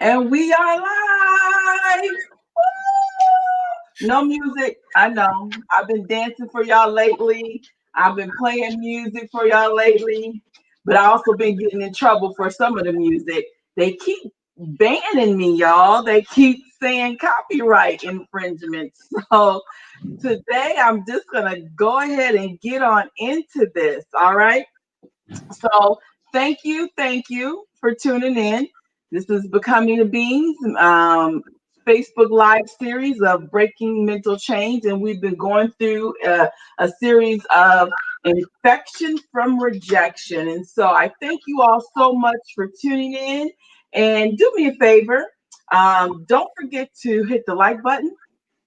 And we are live. Woo! No music. I know. I've been dancing for y'all lately. I've been playing music for y'all lately. But I also been getting in trouble for some of the music. They keep banning me, y'all. They keep saying copyright infringement. So today I'm just gonna go ahead and get on into this. All right. So thank you for tuning in. This is Becoming the Beans, Facebook Live series of Breaking Mental Change, and we've been going through a series of infection from rejection. And so I thank you all so much for tuning in. And do me a favor, don't forget to hit the like button.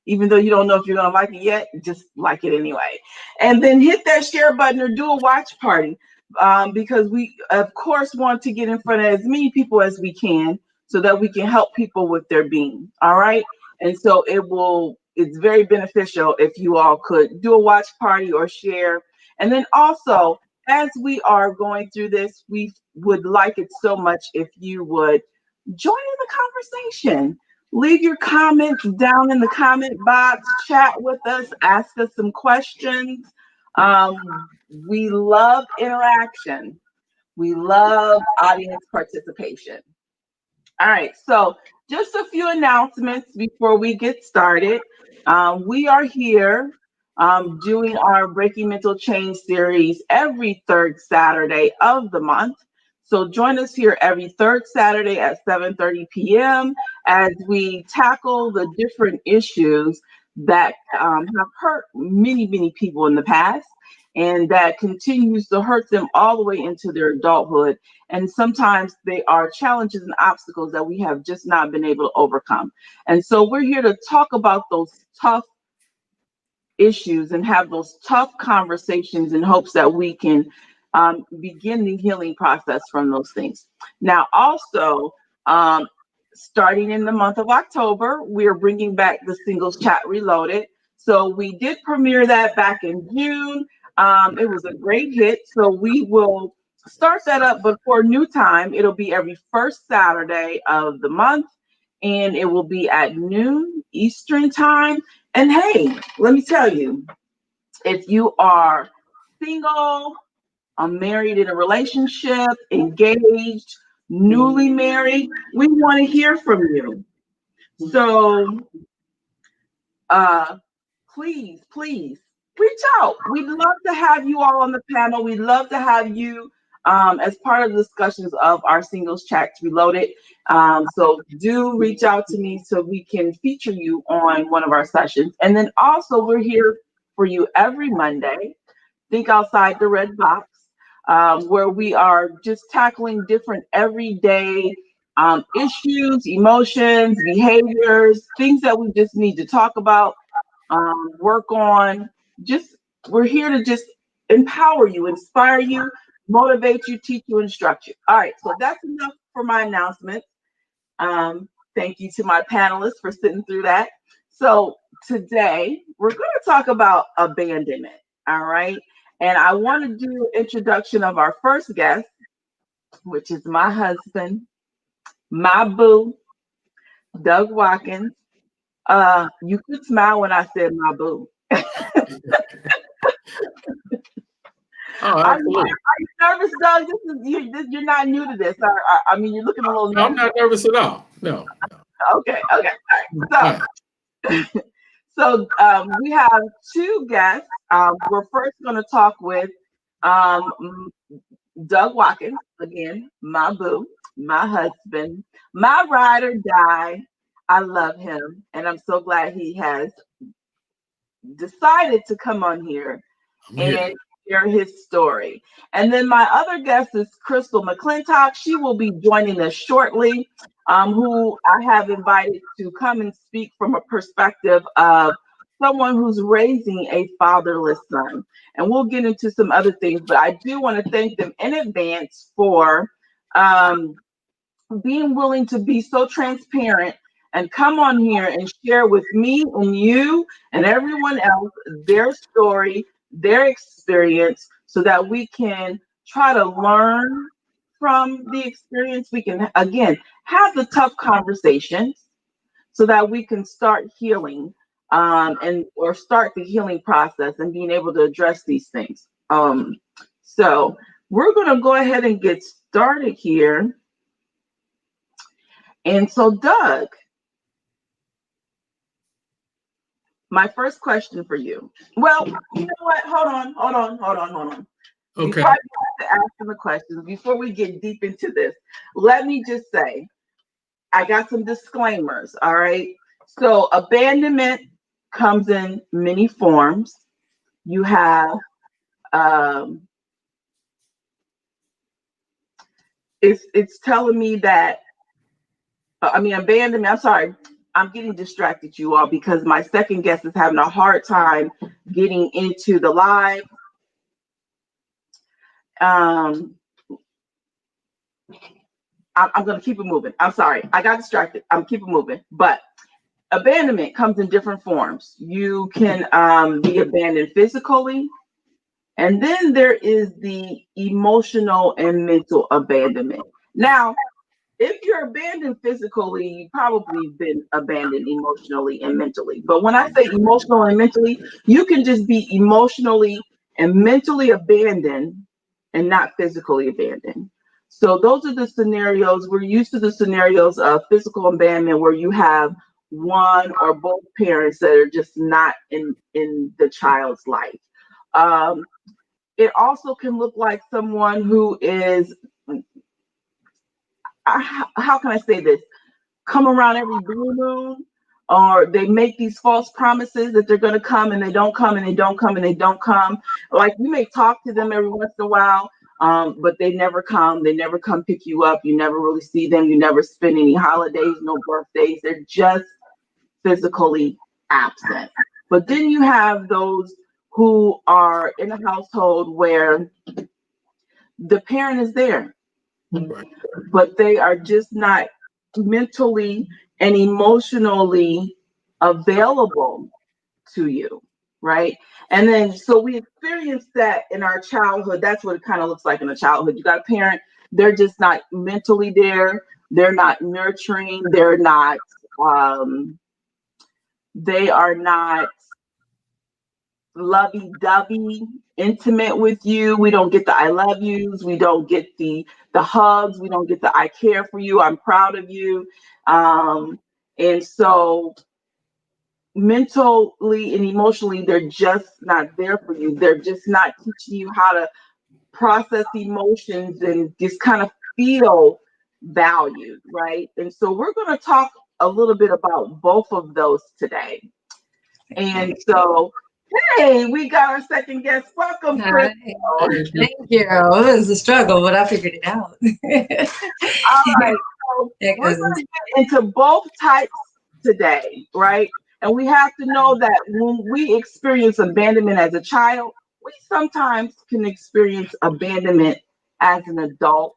Even though you don't know if you're going to like it yet, just like it anyway. And then hit that share button or do a watch party because we, of course, want to get in front of as many people as we can so that we can help people with their being. All right. And so it's very beneficial if you all could do a watch party or share. And then also, as we are going through this, we would like it so much if you would join in the conversation. Leave your comments down in the comment box, chat with us, ask us some questions. Um, we love interaction. We love audience participation. All right, so just a few announcements before we get started. We are here doing our Breaking Mental Change series every third Saturday of the month. So join us here every third Saturday at 7:30 p.m. as we tackle the different issues that have hurt many people in the past and that continues to hurt them all the way into their adulthood. And sometimes they are challenges and obstacles that we have just not been able to overcome. And so we're here to talk about those tough issues and have those tough conversations in hopes that we can begin the healing process from those things. Now, also, starting in the month of October, we're bringing back the Singles Chat Reloaded. So we did premiere that back in June. It was a great hit. So we will start that up, but for a new time, it'll be every first Saturday of the month, and it will be at noon Eastern time. And hey, let me tell you, if you are single, married in a relationship, engaged, newly married, we want to hear from you. So please reach out. We'd love to have you all on the panel. We'd love to have you as part of the discussions of our Singles Chats Reloaded. So do reach out to me so we can feature you on one of our sessions. And then also we're here for you every Monday. Think outside the red box, where we are just tackling different everyday issues, emotions, behaviors, things that we just need to talk about, work on. Just we're here to just empower you, inspire you, motivate you, teach you, instruct you. All right, so that's enough for my announcement. Thank you to my panelists for sitting through that. So today we're going to talk about abandonment. All right, and I want to do an introduction of our first guest, which is my husband, my boo, Doug Watkins. You could smile when I said my boo. Oh, Are you, absolutely. are you nervous, Doug? You're not new to this. I mean, you're looking a little No, I'm nervous. not nervous at all. No. Okay. All right. Fine. We have two guests. We're first going to talk with um, Doug Watkins, again, my boo, my husband, my ride or die. I love him, and I'm so glad he has decided to come on here I'm here. and share his story. And then my other guest is Crystal McClintock. She will be joining us shortly, who I have invited to come and speak from a perspective of someone who's raising a fatherless son. And we'll get into some other things, but I do want to thank them in advance for um, being willing to be so transparent and come on here and share with me and you and everyone else their story, their experience, so that we can try to learn from the experience. We can, again, have the tough conversations so that we can start healing, and or start the healing process and being able to address these things. So we're going to go ahead and get started here. And so, Doug, my first question for you. Well, you know what? Hold on. You Okay. probably have to ask them the questions before we get deep into this. Let me just say, I got some disclaimers. All right. So, abandonment comes in many forms. You have, um, it's telling me that, abandonment. I'm sorry. I'm getting distracted, you all, because my second guest is having a hard time getting into the live. Um, I'm going to keep it moving. I'm sorry. I got distracted. I'm keep it moving. But abandonment comes in different forms. You can be abandoned physically, and then there is the emotional and mental abandonment. Now, if you're abandoned physically, you've probably been abandoned emotionally and mentally. But when I say emotional and mentally, you can just be emotionally and mentally abandoned and not physically abandoned. So those are the scenarios. We're used to the scenarios of physical abandonment where you have one or both parents that are just not in the child's life. Um, it also can look like someone who is, how can I say this? Come around every blue moon, or they make these false promises that they're going to come and they don't come and they don't come and they don't come. Like, you may talk to them every once in a while, but they never come. They never come pick you up. You never really see them. You never spend any holidays, no birthdays. They're just physically absent. But then you have those who are in a household where the parent is there, Right. but they are just not mentally and emotionally available to you, right? And then, so we experience that in our childhood. That's what it kind of looks like in a childhood. You got a parent, they're just not mentally there, they're not nurturing, um, they are not lovey-dovey, intimate with you. We don't get the I love yous. We don't get the hugs. We don't get the I care for you. I'm proud of you. And so mentally and emotionally, they're just not there for you. They're just not teaching you how to process emotions and just kind of feel valued, right? And so we're going to talk a little bit about both of those today. And so, hey, we got our second guest. Welcome, Hi. Chris. Thank you. Thank you. It was a struggle, but I figured it out. All right, so Yeah, we're going cousins. to get into both types today, right? And we have to know that when we experience abandonment as a child, we sometimes can experience abandonment as an adult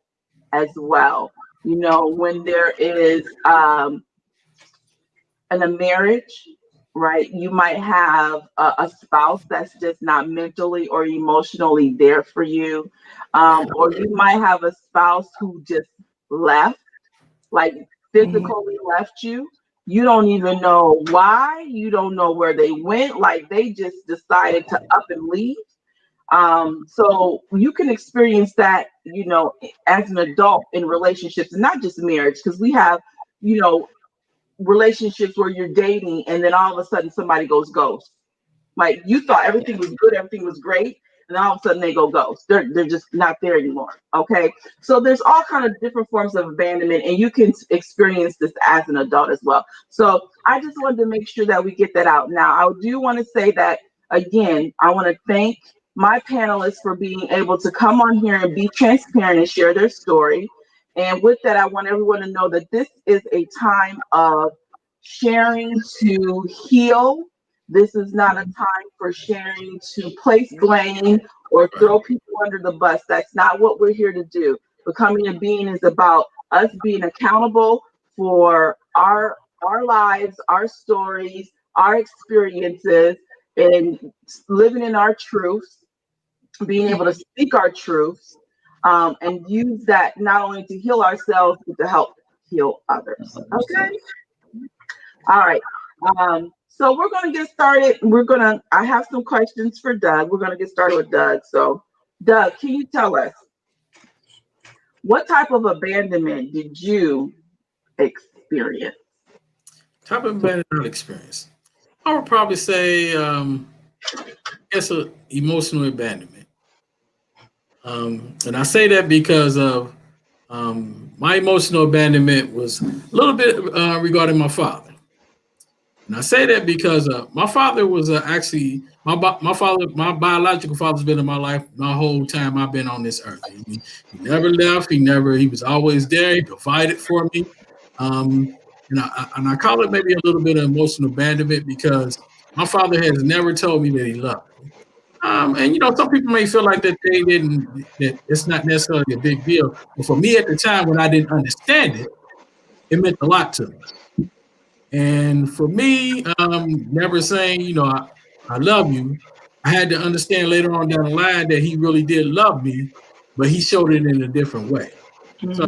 as well. You know, when there is in a marriage, right? You might have a spouse that's just not mentally or emotionally there for you, or you might have a spouse who just left, like Mhm. physically left you. You don't even know why. You don't know where they went. Like, they just decided to up and leave. So you can experience that, as an adult in relationships, and not just marriage, because we have, you know, relationships where you're dating and then all of a sudden somebody goes ghost. Like, you thought everything was good, everything was great, and then all of a sudden they go ghost. They're just not there anymore. Okay. So there's all kind of different forms of abandonment, and you can experience this as an adult as well. So I just wanted to make sure that we get that out. Now, I do want to say that again, I want to thank my panelists for being able to come on here and be transparent and share their story. And with that, I want everyone to know that this is a time of sharing to heal. This is not a time for sharing to place blame or Right. throw people under the bus. That's not what we're here to do. Becoming a being is about us being accountable for our lives, our stories, our experiences, and living in our truths, being able to speak our truths, and use that not only to heal ourselves, but to help heal others. Okay. All right. So we're going to get started. I have some questions for Doug. We're going to get started with Doug. So, Doug, can you tell us what type of abandonment did you experience? Type of abandonment experience. I would probably say it's an emotional abandonment. And I say that because of my emotional abandonment was a little bit regarding my father. And I say that because my father was actually my biological father's been in my life my whole time I've been on this earth. He never left. He was always there. He provided for me. And I call it maybe a little bit of emotional abandonment because my father has never told me that he loved me. And some people may feel like that that it's not necessarily a big deal. But for me at the time when I didn't understand it, it meant a lot to me. And for me, never saying, I love you, I had to understand later on down the line that he really did love me, but he showed it in a different way. So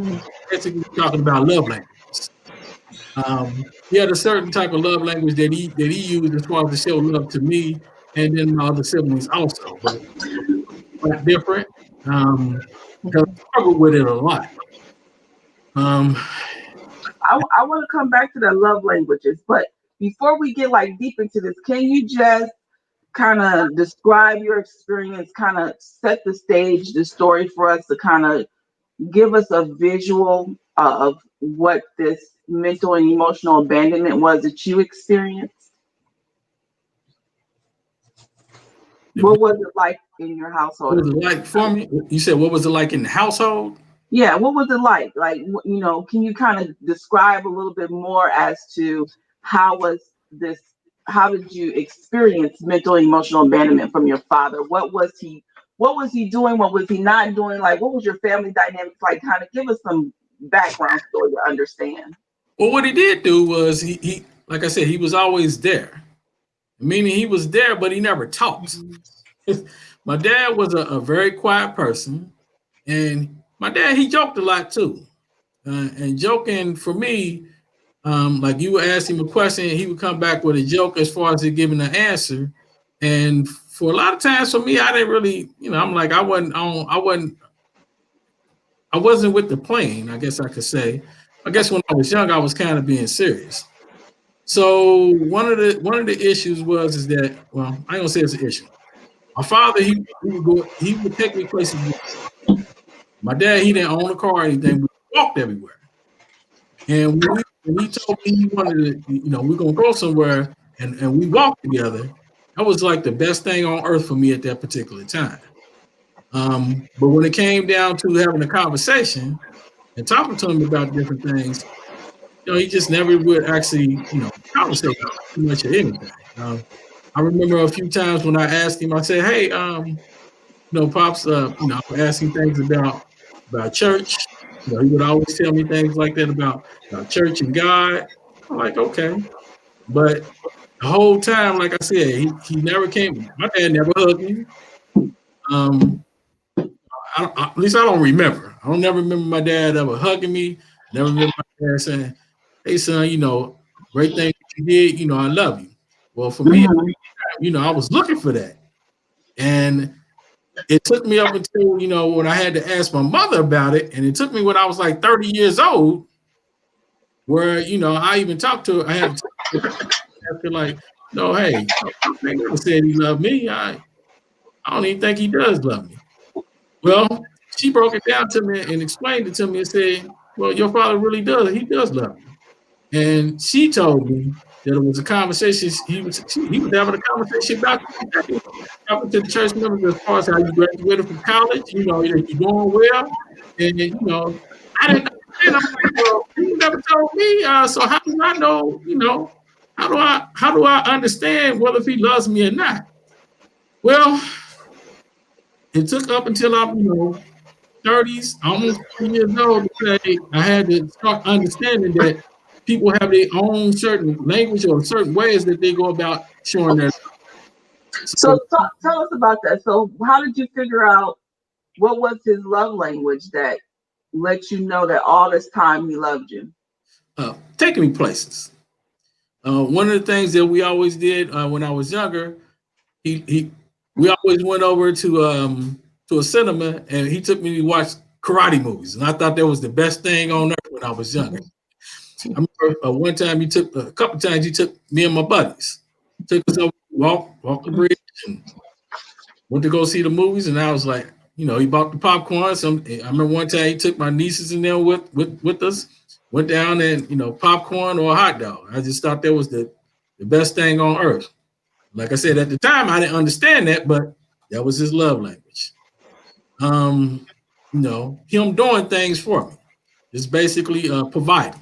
basically talking about love languages. He had a certain type of love language that he used as far as to show love to me and then my other siblings also, but quite different. Because I struggled with it a lot. I want to come back to the love languages, but before we get like deep into this, can you just kind of describe your experience, kind of set the stage, the story for us to kind of give us a visual of what this mental and emotional abandonment was that you experienced? What was it like in your household? What was it like for me? You said, what was it like in the household? Yeah, what was it like? Like, can you kind of describe a little bit more as to how did you experience mental and emotional abandonment from your father? What was he doing? What was he not doing? Like, what was your family dynamics like? Kind of give us some background story to understand. Well, what he did do was he like I said, he was always there. Meaning he was there, but he never talked. My dad was a very quiet person, and my dad, he joked a lot too. And joking for me, like you would ask him a question, he would come back with a joke as far as he giving an answer. And for a lot of times for me, I didn't really, I'm like, I wasn't with the plane, I guess I could say. I guess when I was young, I was kind of being serious. So one of the issues is that, well, I ain't gonna say it's an issue. My father, he would take me places. My dad, he didn't own a car or anything. We walked everywhere. And when he told me he wanted to, we're gonna go somewhere and we walked together, that was like the best thing on earth for me at that particular time. But when it came down to having a conversation and talking to him about different things, he just never would actually, conversate too much of anything. I remember a few times when I asked him, I said, "Hey, Pops, I would ask him things about church. He would always tell me things like that about church and God." I'm like, okay, but the whole time, like I said, he never came. My dad never hugged me. At least I don't remember. I don't never remember my dad ever hugging me. Never remember my dad saying, "Hey, son, great thing you did. I love you." Well, for me, I was looking for that, and it took me up until when I had to ask my mother about it, and it took me when I was like 30 years old, where I even talked to her. I had to ask her like, "No, hey, I never said he loved me. I don't even think he does love me." Well, she broke it down to me and explained it to me and said, "Well, your father really does. He does love you." And she told me that it was a conversation. He was having a conversation about talking to the church members as far as how you graduated from college. That you're doing well, and I didn't understand. I'm like, well, you never told me. So how do I know? How do I understand whether if he loves me or not? Well, it took up until I'm 30s, almost 40 years old, to say I had to start understanding that people have their own certain language or certain ways that they go about showing their. So tell us about that. So how did you figure out what was his love language that let you know that all this time he loved you? Taking me places. One of the things that we always did when I was younger, he we always went over to a cinema, and he took me to watch karate movies, and I thought that was the best thing on earth when I was younger. I remember one time a couple times he took me and my buddies, took us over, walk the bridge, and went to go see the movies, and I was like, he bought the popcorn. I remember one time he took my nieces in there with us, went down and popcorn or a hot dog. I just thought that was the best thing on earth. Like I said, at the time I didn't understand that, but that was his love language. Him doing things for me, just basically providing.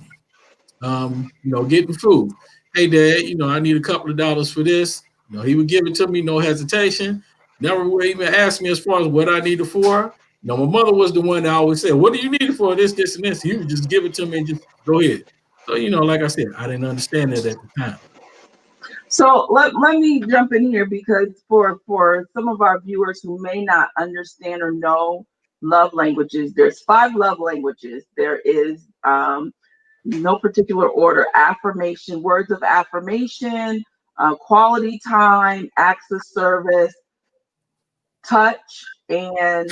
Getting food. Hey, Dad, I need a couple of dollars for this. He would give it to me, no hesitation. Never would even ask me as far as what I needed for. My mother was the one that always said, "What do you need it for? This, and this." He would just give it to me and just go ahead. So, like I said, I didn't understand it at the time. So let me jump in here, because for some of our viewers who may not understand or know love languages, there's 5 love languages. There is no particular order: affirmation, words of affirmation, quality time, acts of service, touch, and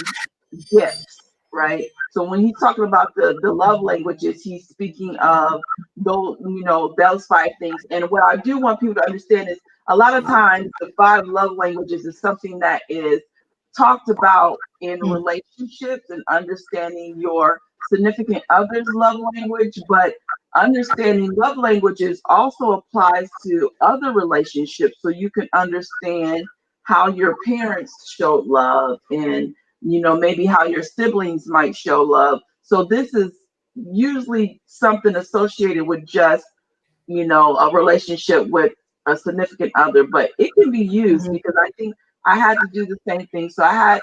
gifts, right? So when he's talking about the love languages, he's speaking of those 5 things. And what I do want people to understand is, a lot of times the 5 love languages is something that is talked about in relationships and understanding your significant other's love language, but understanding love languages also applies to other relationships, so you can understand how your parents showed love, and maybe how your siblings might show love. So this is usually something associated with just a relationship with a significant other, but it can be used, because I think I had to do the same thing. So I had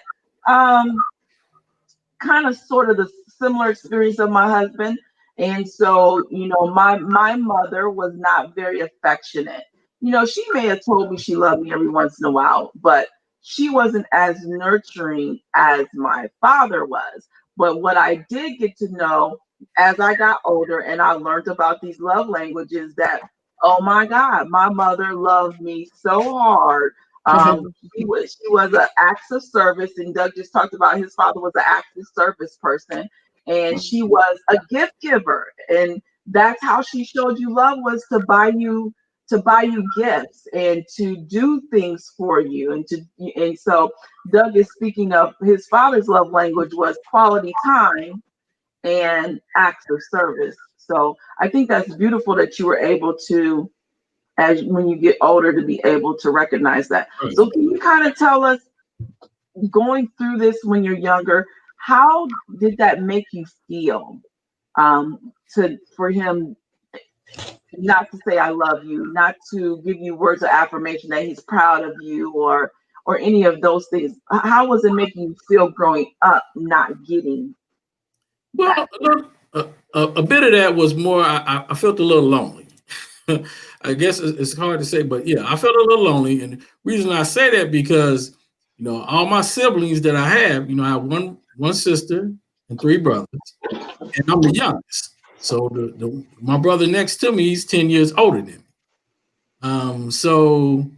kind of sort of the similar experience of my husband. And so, my mother was not very affectionate. She may have told me she loved me every once in a while, but she wasn't as nurturing as my father was. But what I did get to know as I got older and I learned about these love languages, that, oh my God, my mother loved me so hard. She was an acts of service, and Doug just talked about his father was an acts of service person, and she was a gift giver, and that's how she showed you love, was to buy you gifts and to do things for you, and so Doug is speaking of his father's love language was quality time and acts of service. So I think that's beautiful that you were able to, as when you get older, to be able to recognize that. Right. So can you kind of tell us, going through this when you're younger, how did that make you feel? For him not to say I love you, not to give you words of affirmation that he's proud of you, or any of those things. How was it making you feel growing up not getting that? Well, a bit of that was more, I felt a little lonely. I guess it's hard to say, but yeah, I felt a little lonely. And the reason I say that, because, all my siblings that I have, I have one sister and 3 brothers, and I'm the youngest. So my brother next to me, he's 10 years older than me. So,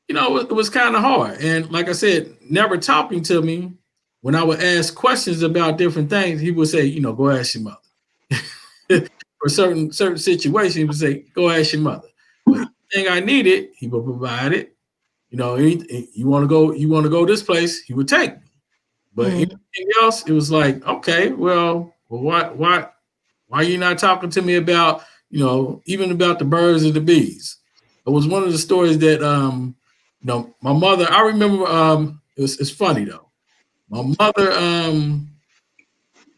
it was kind of hard. And like I said, never talking to me, when I would ask questions about different things, he would say, go ask your mother. For certain situations, he would say, go ask your mother. But anything I needed, he would provide it. You want to go this place, he would take me. But anything else, it was like, okay, well, why are you not talking to me about, even about the birds and the bees? It was one of the stories that, my mother, I remember, it's funny though. My mother,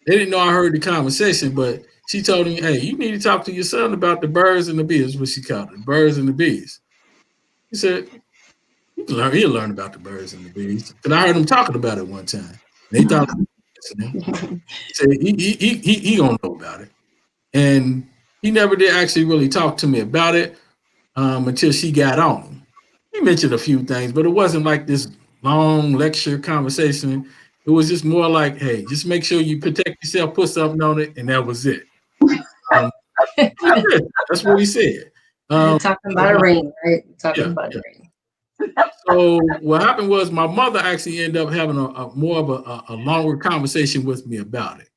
they didn't know I heard the conversation, but she told me, hey, you need to talk to your son about the birds and the bees, what she called it, the birds and the bees. He said, he'll learn about the birds and the bees. Because I heard him talking about it one time. And he thought, he said, he gonna know about it. And he never did actually really talk to me about it until she got on him. He mentioned a few things, but it wasn't like this long lecture conversation. It was just more like, hey, just make sure you protect yourself, put something on it, and that was it. That's it. That's what he said. Talking about a ring, right? Talking Yeah, about yeah. a ring. So what happened was my mother actually ended up having a more of a longer conversation with me about it.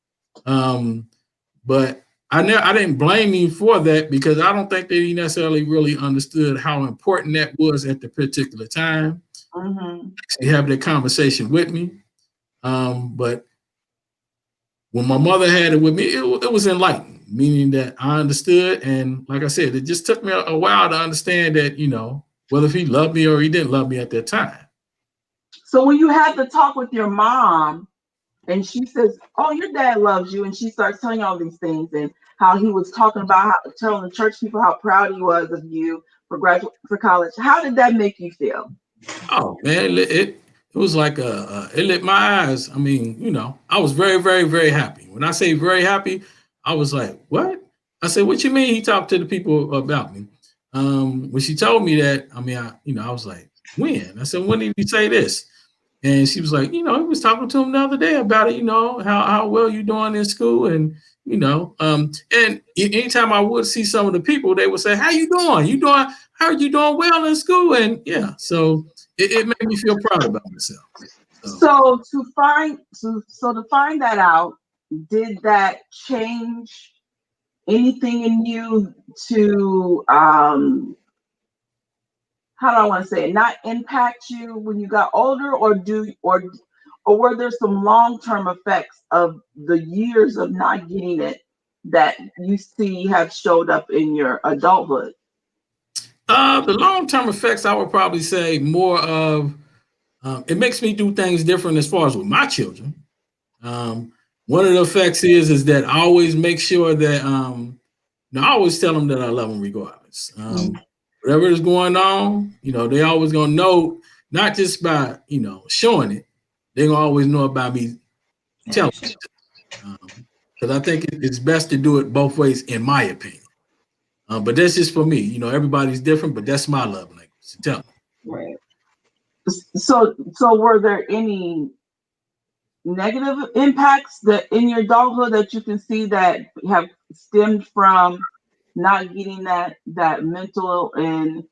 But I didn't blame him for that because I don't think that he necessarily really understood how important that was at the particular time. Mm-hmm. He had that conversation with me. But when my mother had it with me, it was enlightening, meaning that I understood. And like I said, it just took me a while to understand that, whether if he loved me or he didn't love me at that time. So when you had the talk with your mom and she says, "Oh, your dad loves you," and she starts telling you all these things and how he was talking about telling the church people how proud he was of you for college. How did that make you feel? Oh man, it was like it lit my eyes. I mean, I was very, very, very happy. When I say very happy, I was like, what? I said, what you mean he talked to the people about me? When she told me that, I mean, I was like, when? I said, when did he say this? And she was like, he was talking to him the other day about it, how well you doing in school. And, anytime I would see some of the people, they would say, how you doing? How are you doing well in school? And yeah, so it made me feel proud about myself. So to find that out, did that change anything in you to how do I want to say it, not impact you when you got older, or were there some long-term effects of the years of not getting it that you see have showed up in your adulthood? The long-term effects, I would probably say more of it makes me do things different as far as with my children. One of the effects is that I always make sure that I always tell them that I love them regardless. Whatever is going on, they always gonna know, not just by showing it, they're gonna always know about me telling them. Because I think it's best to do it both ways, in my opinion. But that's just for me. Everybody's different, but that's my love language. To tell them. Right. So were there any negative impacts that in your adulthood that you can see that have stemmed from not getting that mental and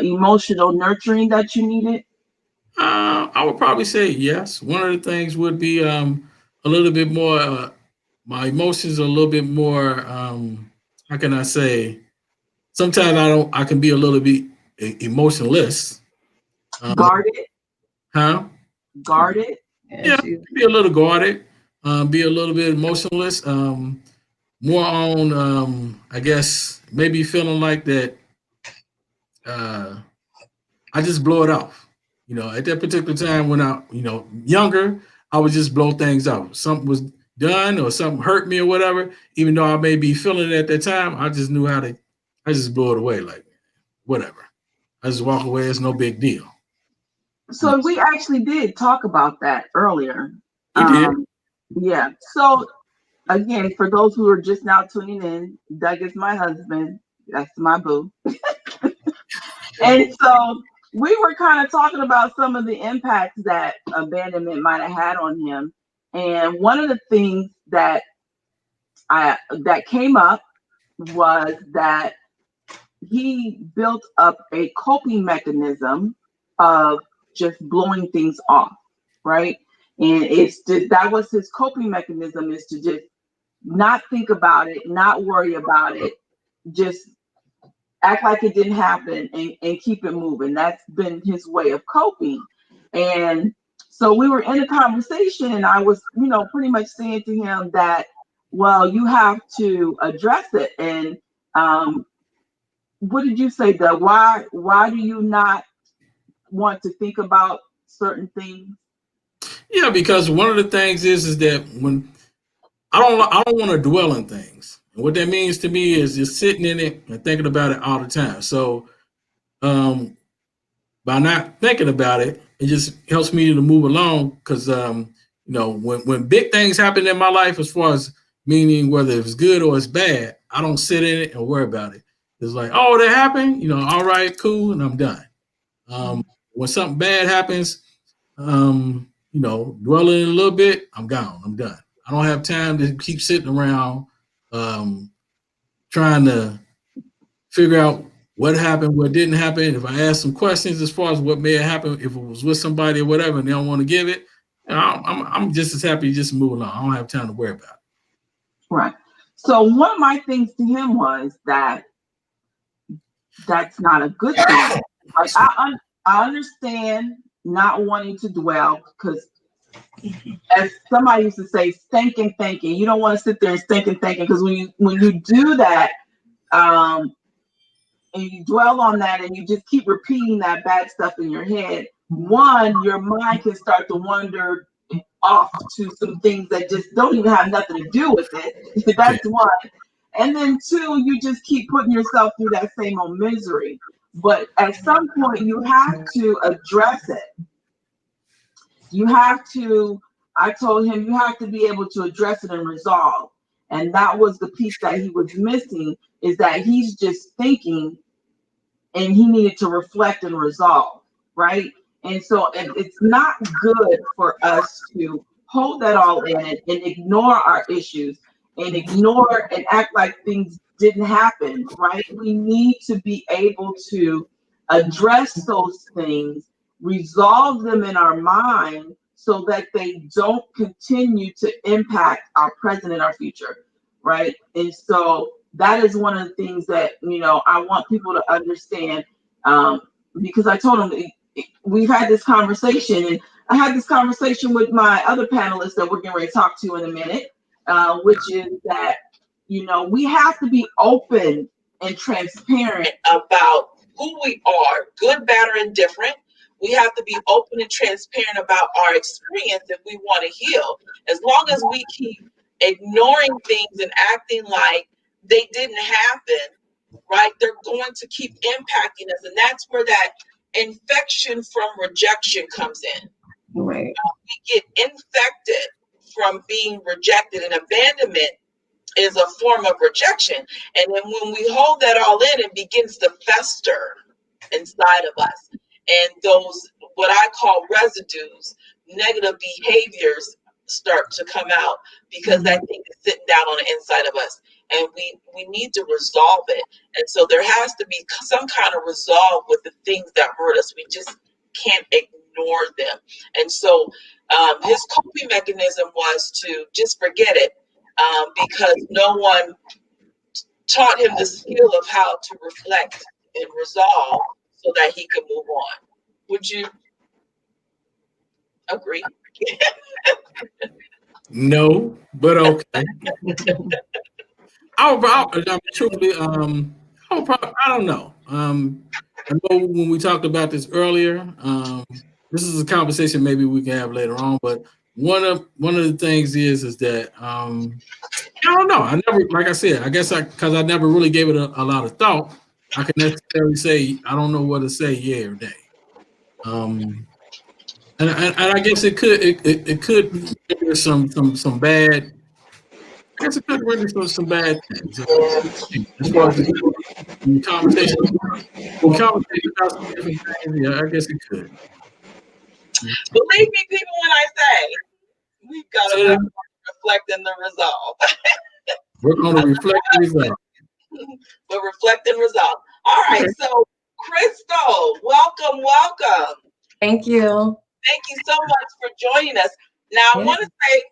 emotional nurturing that you needed? I would probably say yes. One of the things would be a little bit more. My emotions are a little bit more. How can I say? Sometimes I don't. I can be a little bit emotionless. Guarded, Huh? guarded. Yeah, Yeah, be a little guarded. Be a little bit emotionless. More on. I guess maybe feeling like that. I just blow it off. At that particular time when I, younger, I would just blow things off. Something was done or something hurt me or whatever. Even though I may be feeling it at that time, I just knew how to. I just blow it away, like whatever. I just walk away. It's no big deal. So we actually did talk about that earlier. We did. Yeah. So again, for those who are just now tuning in, Doug is my husband. That's my boo. And so we were kind of talking about some of the impacts that abandonment might have had on him. And one of the things that came up was that he built up a coping mechanism of just blowing things off, right? And it's just that was his coping mechanism, is to just not think about it, not worry about it, just act like it didn't happen and keep it moving. That's been his way of coping. And so we were in a conversation and I was, pretty much saying to him that, well, you have to address it. And what did you say, Doug? Why do you not want to think about certain things? Yeah, because one of the things is that when I don't want to dwell in things. And what that means to me is just sitting in it and thinking about it all the time. So um, by not thinking about it, it just helps me to move along. Because when big things happen in my life, as far as meaning whether it's good or it's bad, I don't sit in it and worry about it. It's like, oh, that happened, all right, cool, and I'm done. When something bad happens, dwell in a little bit, I'm gone. I'm done. I don't have time to keep sitting around trying to figure out what happened, what didn't happen. If I ask some questions as far as what may have happened, if it was with somebody or whatever, and they don't want to give it, I'm just as happy just to move along. I don't have time to worry about it. Right. So one of my things to him was that that's not a good thing. Like I understand not wanting to dwell because, as somebody used to say, thinking. You don't want to sit there and thinking because when you do that, and you dwell on that and you just keep repeating that bad stuff in your head, one, your mind can start to wander off to some things that just don't even have nothing to do with it. That's one. And then two, you just keep putting yourself through that same old misery. But at some point, you have to address it. You have to, I told him, you have to be able to address it and resolve. And that was the piece that he was missing, is that he's just thinking and he needed to reflect and resolve, right? And so it's not good for us to hold that all in and ignore our issues and ignore and act like things didn't happen, right? We need to be able to address those things, resolve them in our mind so that they don't continue to impact our present and our future, right? And so that is one of the things that, I want people to understand, because I told them we've had this conversation, and I had this conversation with my other panelists that we're getting ready to talk to in a minute, which is that, we have to be open and transparent about who we are, good, bad, or indifferent. We have to be open and transparent about our experience if we want to heal. As long as we keep ignoring things and acting like they didn't happen, right? They're going to keep impacting us. And that's where that infection from rejection comes in. Right. We get infected from being rejected, and abandonment is a form of rejection. And then when we hold that all in, it begins to fester inside of us. And those, what I call residues, negative behaviors start to come out because that thing is sitting down on the inside of us. And we need to resolve it. And so there has to be some kind of resolve with the things that hurt us. We just can't ignore them. And so his coping mechanism was to just forget it, because no one taught him the skill of how to reflect and resolve so that he could move on. Would you agree? No, but okay. I don't know. I know when we talked about this earlier, this is a conversation maybe we can have later on. But one of the things is that I don't know. I never, like I said, I guess because I never really gave it a lot of thought. I can necessarily say I don't know what to say, yeah or nay. And I guess it could render some bad. I guess it could render some bad things as far as the conversation about some different things. Yeah, I guess it could. Believe me, people, when I say we've got to reflect and the resolve. We're going to reflect and resolve. But reflect and resolve. All right. Okay. So, Crystal, welcome. Thank you. Thank you so much for joining us. Now, I want to say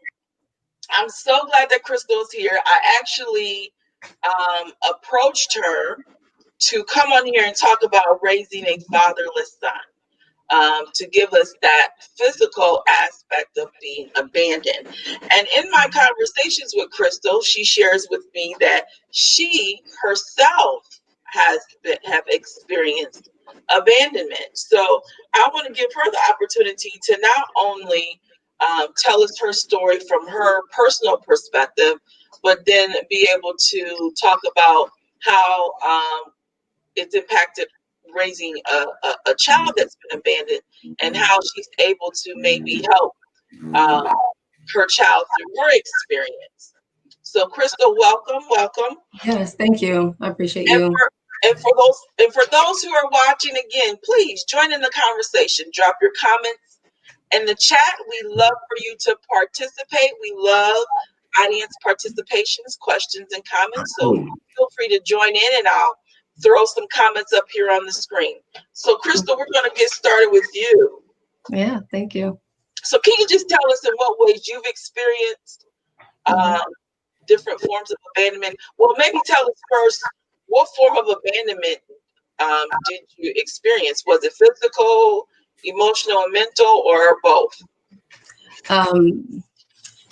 I'm so glad that Crystal is here. I actually approached her to come on here and talk about raising a fatherless son, to give us that physical aspect of being abandoned. And in my conversations with Crystal, she shares with me that she herself have experienced abandonment. So I want to give her the opportunity to not only tell us her story from her personal perspective, but then be able to talk about how it's impacted raising a child that's been abandoned, and how she's able to maybe help her child through her experience. So, Crystal, welcome. Yes, thank you. I appreciate you. And for those who are watching, again, please join in the conversation. Drop your comments In the chat, we love for you to participate. We love audience participations, questions, and comments. So feel free to join in, and I'll throw some comments up here on the screen. So Crystal, we're going to get started with you. Yeah, thank you. So can you just tell us in what ways you've experienced different forms of abandonment? Well, maybe tell us first, what form of abandonment did you experience? Was it physical, emotional, and mental, or both?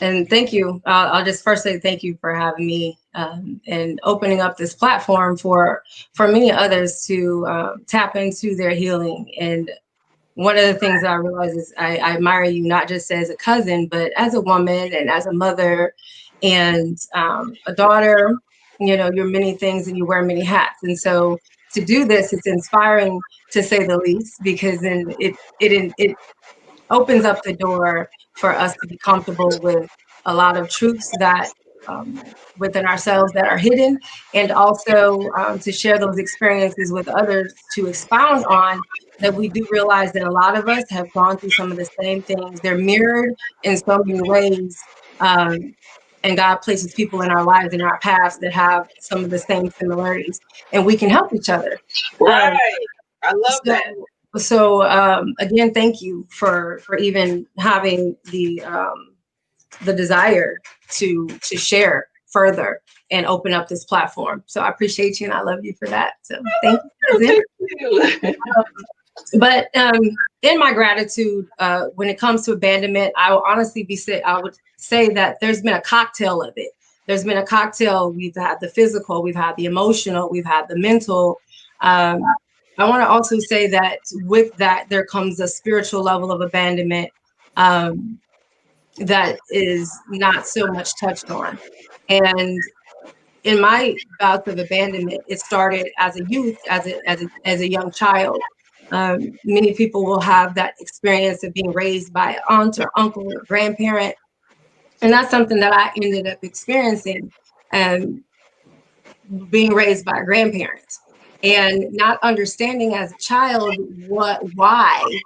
And thank you. I'll just first say thank you for having me and opening up this platform for many others to tap into their healing. And one of the things I realize is I admire you not just as a cousin, but as a woman and as a mother and a daughter. You know, you're many things and you wear many hats. And so to do this, it's inspiring to say the least, because then it opens up the door for us to be comfortable with a lot of truths that within ourselves that are hidden, and also to share those experiences with others to expound on that. We do realize that a lot of us have gone through some of the same things. They're mirrored in so many ways. And God places people in our lives, in our past, that have some of the same similarities, and we can help each other. Right. I love that. So again, thank you for even having the desire to share further and open up this platform. So I appreciate you and I love you for that. So thank you. Thank you. But in my gratitude, when it comes to abandonment, I will honestly I would say that there's been a cocktail of it. There's been a cocktail. We've had the physical, we've had the emotional, we've had the mental. I want to also say that with that, there comes a spiritual level of abandonment that is not so much touched on. And in my bouts of abandonment, it started as a youth, as a young child. Many people will have that experience of being raised by an aunt or uncle or grandparent. And that's something that I ended up experiencing, being raised by a grandparent. And not understanding as a child why.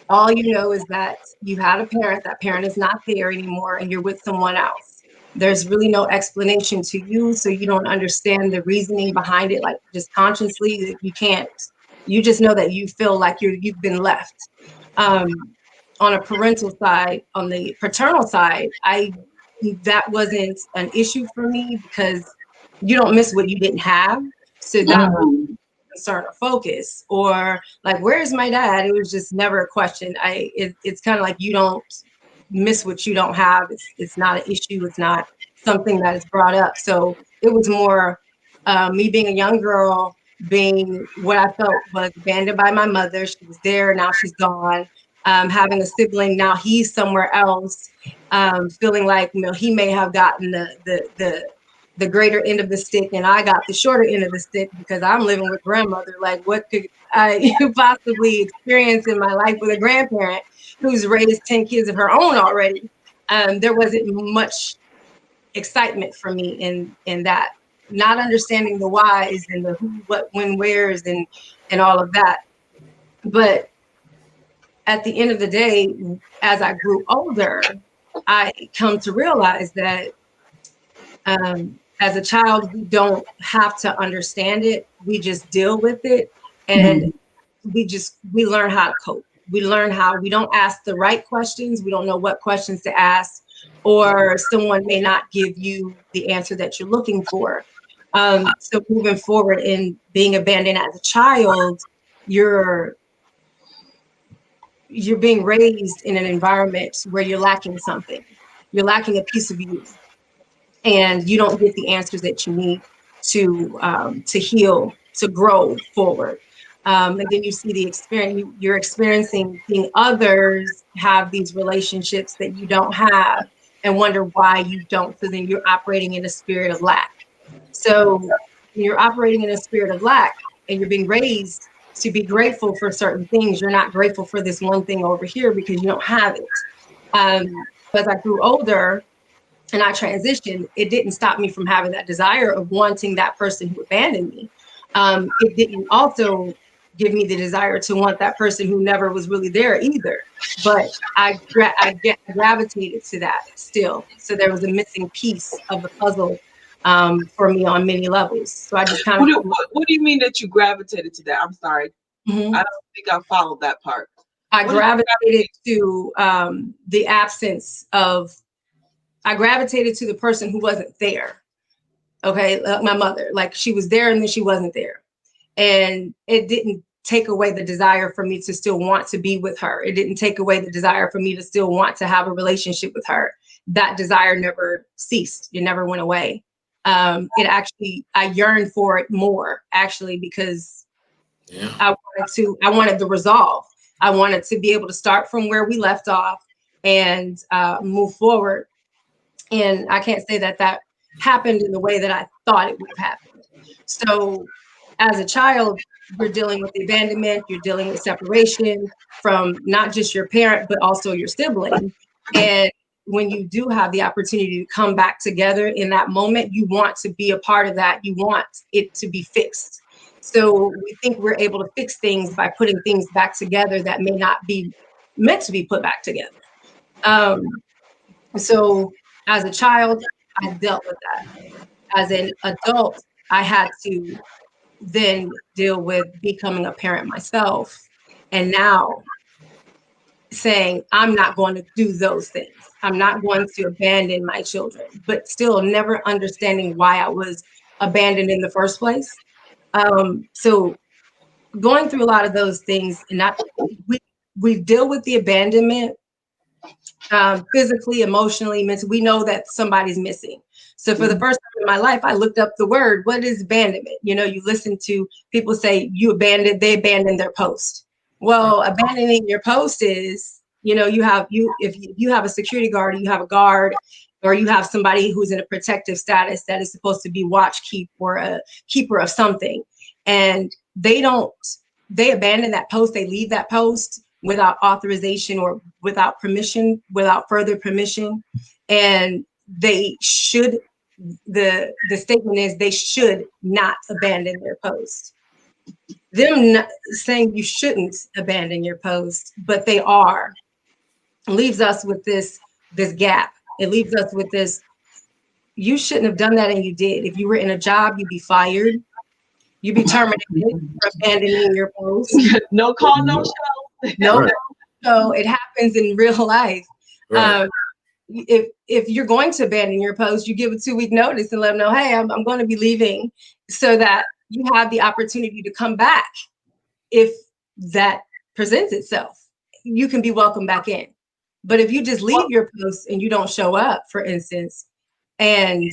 All you know is that you had a parent, that parent is not there anymore, and you're with someone else. There's really no explanation to you, so you don't understand the reasoning behind it, like just consciously, you can't. You just know that you feel like you've been left. On a parental side, on the paternal side, that wasn't an issue for me because you don't miss what you didn't have. So that was concern or focus, or like, where's my dad? It was just never a question. It's kind of like you don't miss what you don't have. It's not an issue. It's not something that is brought up. So it was more me being a young girl, being what I felt was abandoned by my mother. She was there, now she's gone. Having a sibling, now he's somewhere else. Feeling like, you know, he may have gotten the greater end of the stick and I got the shorter end of the stick because I'm living with grandmother. Like, what could I possibly experience in my life with a grandparent who's raised 10 kids of her own already? There wasn't much excitement for me in that, not understanding the whys and the who, what, when, where's, and all of that. But at the end of the day, as I grew older, I come to realize that as a child, we don't have to understand it. We just deal with it. And we learn how to cope. We learn how, we don't ask the right questions. We don't know what questions to ask, or someone may not give you the answer that you're looking for. So moving forward in being abandoned as a child, you're being raised in an environment where you're lacking something. You're lacking a piece of you. And you don't get the answers that you need to heal, to grow forward. And then you see the experience, you're experiencing seeing others have these relationships that you don't have and wonder why you don't. So then you're operating in a spirit of lack. So when you're operating in a spirit of lack and you're being raised to be grateful for certain things, you're not grateful for this one thing over here because you don't have it. As I grew older, and I transitioned, it didn't stop me from having that desire of wanting that person who abandoned me. It didn't also give me the desire to want that person who never was really there either. But I gravitated to that still. So there was a missing piece of the puzzle for me on many levels. So I just kind of. What do you mean that you gravitated to that? I'm sorry. Mm-hmm. I don't think I followed that part. I gravitated to the absence of. I gravitated to the person who wasn't there. Okay, my mother, like she was there and then she wasn't there. And it didn't take away the desire for me to still want to be with her. It didn't take away the desire for me to still want to have a relationship with her. That desire never ceased. It never went away. It actually, I yearned for it more actually, because I wanted the resolve. I wanted to be able to start from where we left off and move forward. And I can't say that that happened in the way that I thought it would have happened. So as a child, you're dealing with the abandonment, you're dealing with separation from not just your parent, but also your sibling. And when you do have the opportunity to come back together in that moment, you want to be a part of that. You want it to be fixed. So we think we're able to fix things by putting things back together that may not be meant to be put back together. So as a child, I dealt with that. As an adult, I had to then deal with becoming a parent myself. And now saying, I'm not going to do those things. I'm not going to abandon my children, but still never understanding why I was abandoned in the first place. So going through a lot of those things, and we deal with the abandonment physically, emotionally, mentally. We know that somebody's missing. So for the first time in my life, I looked up the word. What is abandonment? You know, you listen to people say they abandoned their post. Well, abandoning your post is, you know, if you have a security guard, or you have a guard, or you have somebody who's in a protective status that is supposed to be keep or a keeper of something, and they abandon that post, they leave that post without authorization or without permission, without further permission. And the statement is they should not abandon their post. Them not saying you shouldn't abandon your post, but they are, leaves us with this gap. It leaves us with this, you shouldn't have done that and you did. If you were in a job, you'd be fired. You'd be terminated for abandoning your post. No call, no show. No, so it happens in real life. Right. If you're going to abandon your post, you give a 2-week notice and let them know, hey, I'm going to be leaving, so that you have the opportunity to come back. If that presents itself, you can be welcomed back in. But if you just leave your post and you don't show up, for instance, and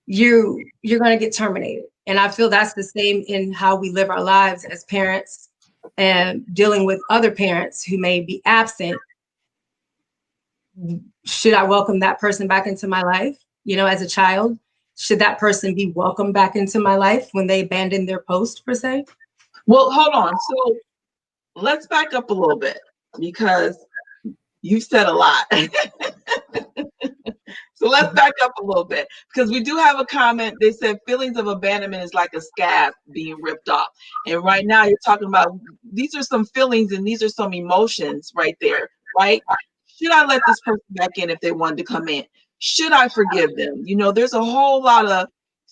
you're going to get terminated. And I feel that's the same in how we live our lives as parents and dealing with other parents who may be absent. Should I welcome that person back into my life? You know, as a child, should that person be welcomed back into my life when they abandon their post, per se? Well, hold on. So let's back up a little bit, because you said a lot. So let's back up a little bit, because we do have a comment. They said feelings of abandonment is like a scab being ripped off. And right now you're talking about, these are some feelings and these are some emotions right there, right? Should I let this person back in if they wanted to come in? Should I forgive them? You know, there's a whole lot of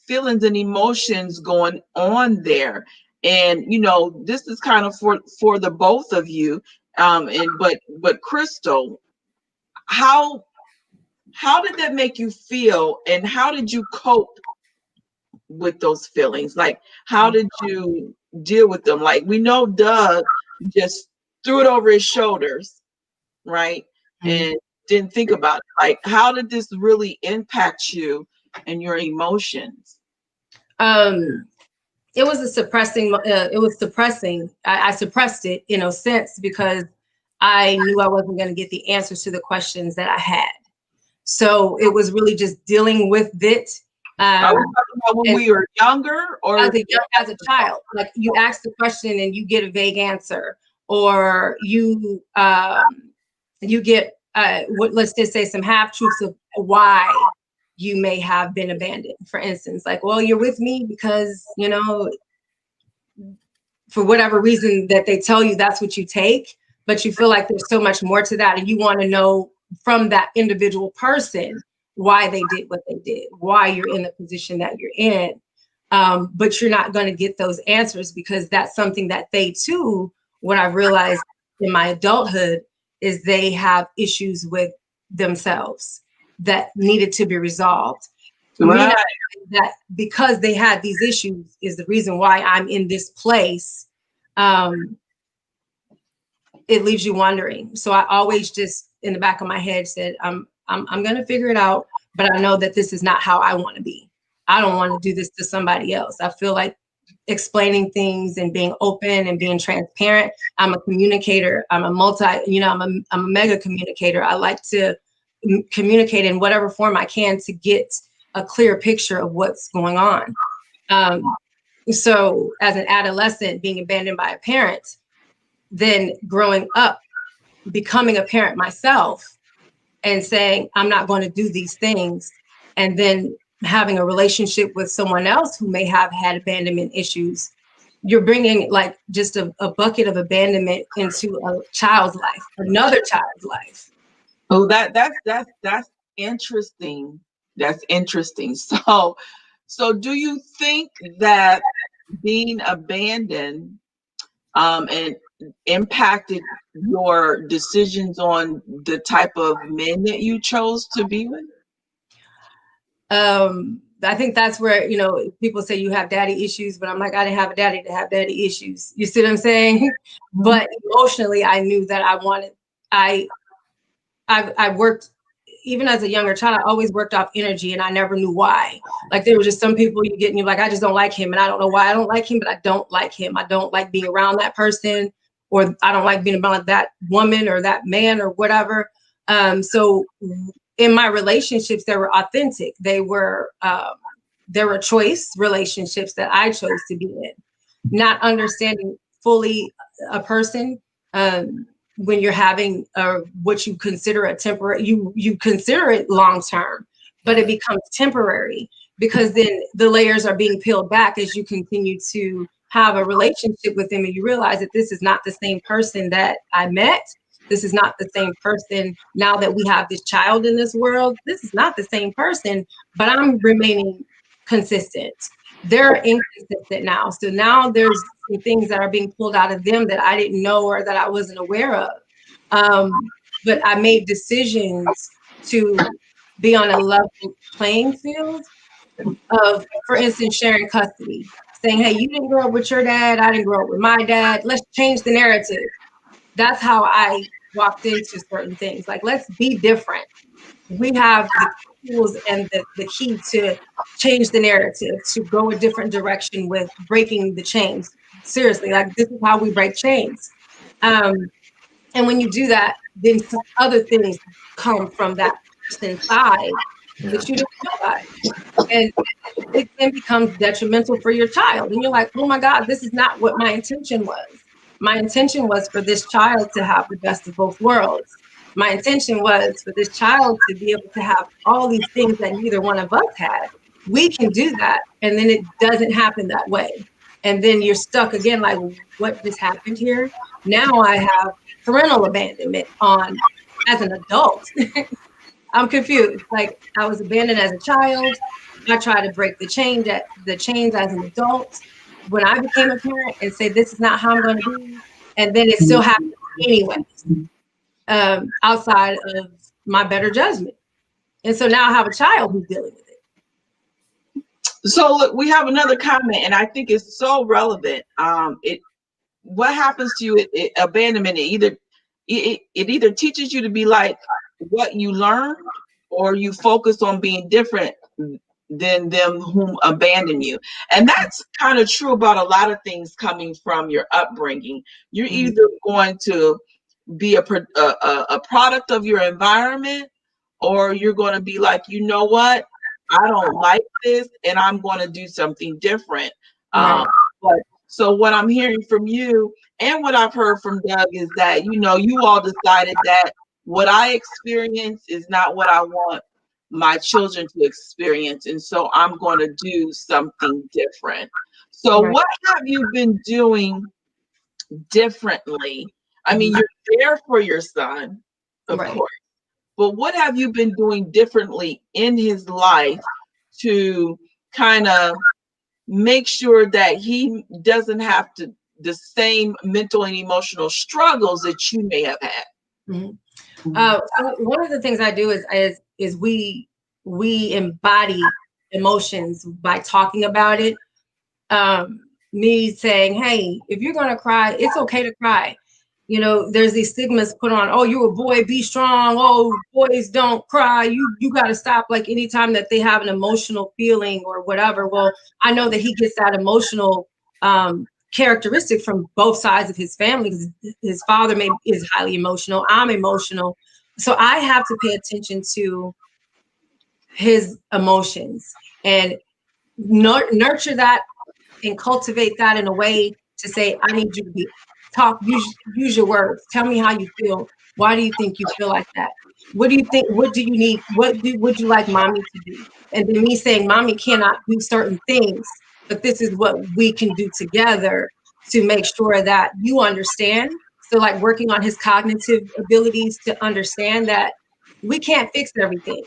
feelings and emotions going on there. And, you know, this is kind of for the both of you. But Crystal, how did that make you feel, and how did you cope with those feelings? Like, how did you deal with them? Like, we know Doug just threw it over his shoulders, right? And didn't think about it. Like, how did this really impact you and your emotions? It was suppressing. I suppressed it in a sense, because I knew I wasn't going to get the answers to the questions that I had. So it was really just dealing with it. Are we talking about when we were younger, or as a child? Like, you ask the question and you get a vague answer, or you get let's just say some half truths of why you may have been abandoned. For instance, like, well, you're with me because, you know, for whatever reason that they tell you that's what you take, but you feel like there's so much more to that, and you want to know from that individual person why they did what they did, why you're in the position that you're in. But you're not going to get those answers because that's something that they too, what I realized in my adulthood is they have issues with themselves that needed to be resolved. Right. That because they had these issues is the reason why I'm in this place. It leaves you wondering. So I always just in the back of my head said, I'm going to figure it out, but I know that this is not how I want to be. I don't want to do this to somebody else. I feel like explaining things and being open and being transparent. I'm a communicator. I'm a mega communicator. I like to communicate in whatever form I can to get a clear picture of what's going on. So as an adolescent, being abandoned by a parent, then growing up, becoming a parent myself and saying, I'm not going to do these things. And then having a relationship with someone else who may have had abandonment issues, you're bringing like just a bucket of abandonment into a child's life, another child's life. Oh, that's interesting. That's interesting. So do you think that being abandoned and impacted your decisions on the type of men that you chose to be with? I think that's where, people say you have daddy issues, but I'm like, I didn't have a daddy to have daddy issues. You see what I'm saying? But emotionally, I knew that I worked, even as a younger child, I always worked off energy and I never knew why. Like there were just some people you get and you're like, I just don't like him. And I don't know why I don't like him, but I don't like him. I don't like being around that person, or I don't like being around that woman or that man or whatever. So in my relationships, they were authentic. They were choice relationships that I chose to be in, not understanding fully a person. When you're having what you consider a temporary, you consider it long-term, but it becomes temporary because then the layers are being peeled back as you continue to have a relationship with them and you realize that this is not the same person that I met. This is not the same person now that we have this child in this world. This is not the same person, but I'm remaining consistent. They're inconsistent now. So now there's some things that are being pulled out of them that I didn't know or that I wasn't aware of. But I made decisions to be on a level playing field of, for instance, sharing custody, saying, hey, you didn't grow up with your dad. I didn't grow up with my dad. Let's change the narrative. That's how I walked into certain things. Like, let's be different. We have the tools and the key to change the narrative, to go a different direction with breaking the chains. Seriously, like this is how we break chains. And when you do that, then some other things come from that person's side that you didn't realize. And it then becomes detrimental for your child. And you're like, oh my God, this is not what my intention was. My intention was for this child to have the best of both worlds. My intention was for this child to be able to have all these things that neither one of us had. We can do that. And then it doesn't happen that way. And then you're stuck again, like, what just happened here? Now I have parental abandonment on as an adult. I'm confused. Like I was abandoned as a child. I tried to break the chains as an adult. When I became a parent and say, this is not how I'm going to be. And then it still happens anyway, outside of my better judgment. And so now I have a child who's dealing with it. So look, we have another comment, and I think it's so relevant. What happens to you? Abandonment. It either teaches you to be like what you learned, or you focus on being different than them whom abandon you. And that's kind of true about a lot of things coming from your upbringing. You're either going to be a product of your environment, or you're going to be like, you know what? I don't like this and I'm going to do something different. Right. So what I'm hearing from you and what I've heard from Doug is that, you all decided that what I experience is not what I want my children to experience. And so I'm going to do something different. So What have you been doing differently? I mean, you're there for your son, of Right. course, but what have you been doing differently in his life to kind of make sure that he doesn't have to the same mental and emotional struggles that you may have had? Mhm. So one of the things I do is we embody emotions by talking about it. Me saying, hey, if you're gonna cry, it's okay to cry. You know, there's these stigmas put on, oh, you're a boy, be strong. Oh, boys don't cry. You got to stop. Like anytime that they have an emotional feeling or whatever. Well, I know that he gets that emotional characteristic from both sides of his family. His father is highly emotional. I'm emotional. So I have to pay attention to his emotions and nurture that and cultivate that in a way to say, I need you to use your words. Tell me how you feel. Why do you think you feel like that? What do you think? What do you need? Would you like mommy to do? And then me saying, mommy cannot do certain things, but this is what we can do together to make sure that you understand. So like working on his cognitive abilities to understand that we can't fix everything.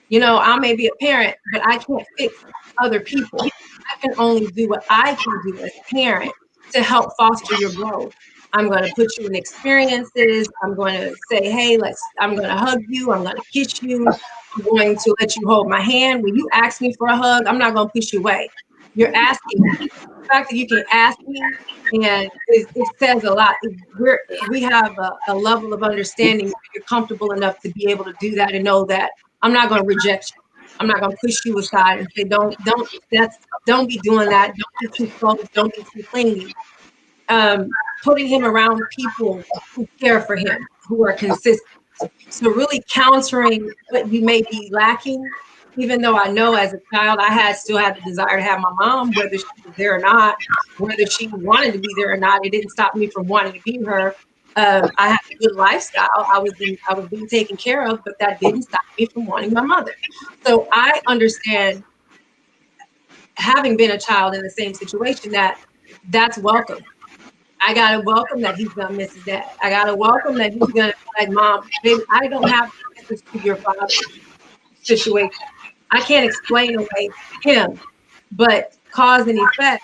You know, I may be a parent, but I can't fix other people. I can only do what I can do as a parent to help foster your growth. I'm going to put you in experiences. I'm going to say, hey, I'm going to hug you. I'm going to kiss you. I'm going to let you hold my hand. When you ask me for a hug, I'm not going to push you away. You're asking me. The fact that you can ask me, and it says a lot. We have a level of understanding where you're comfortable enough to be able to do that and know that I'm not going to reject you. I'm not going to push you aside and say, don't be doing that. Don't be too close. Don't be too clingy. Putting him around people who care for him, who are consistent. So really countering what you may be lacking, even though I know as a child, still had the desire to have my mom, whether she was there or not, whether she wanted to be there or not. It didn't stop me from wanting to be her. I had a good lifestyle. I was being taken care of, but that didn't stop me from wanting my mother. So I understand, having been a child in the same situation, that's welcome. I gotta welcome that he's gonna miss his dad. I gotta welcome that he's gonna be like, Mom, baby, I don't have answers to your father's situation. I can't explain away him, but cause and effect.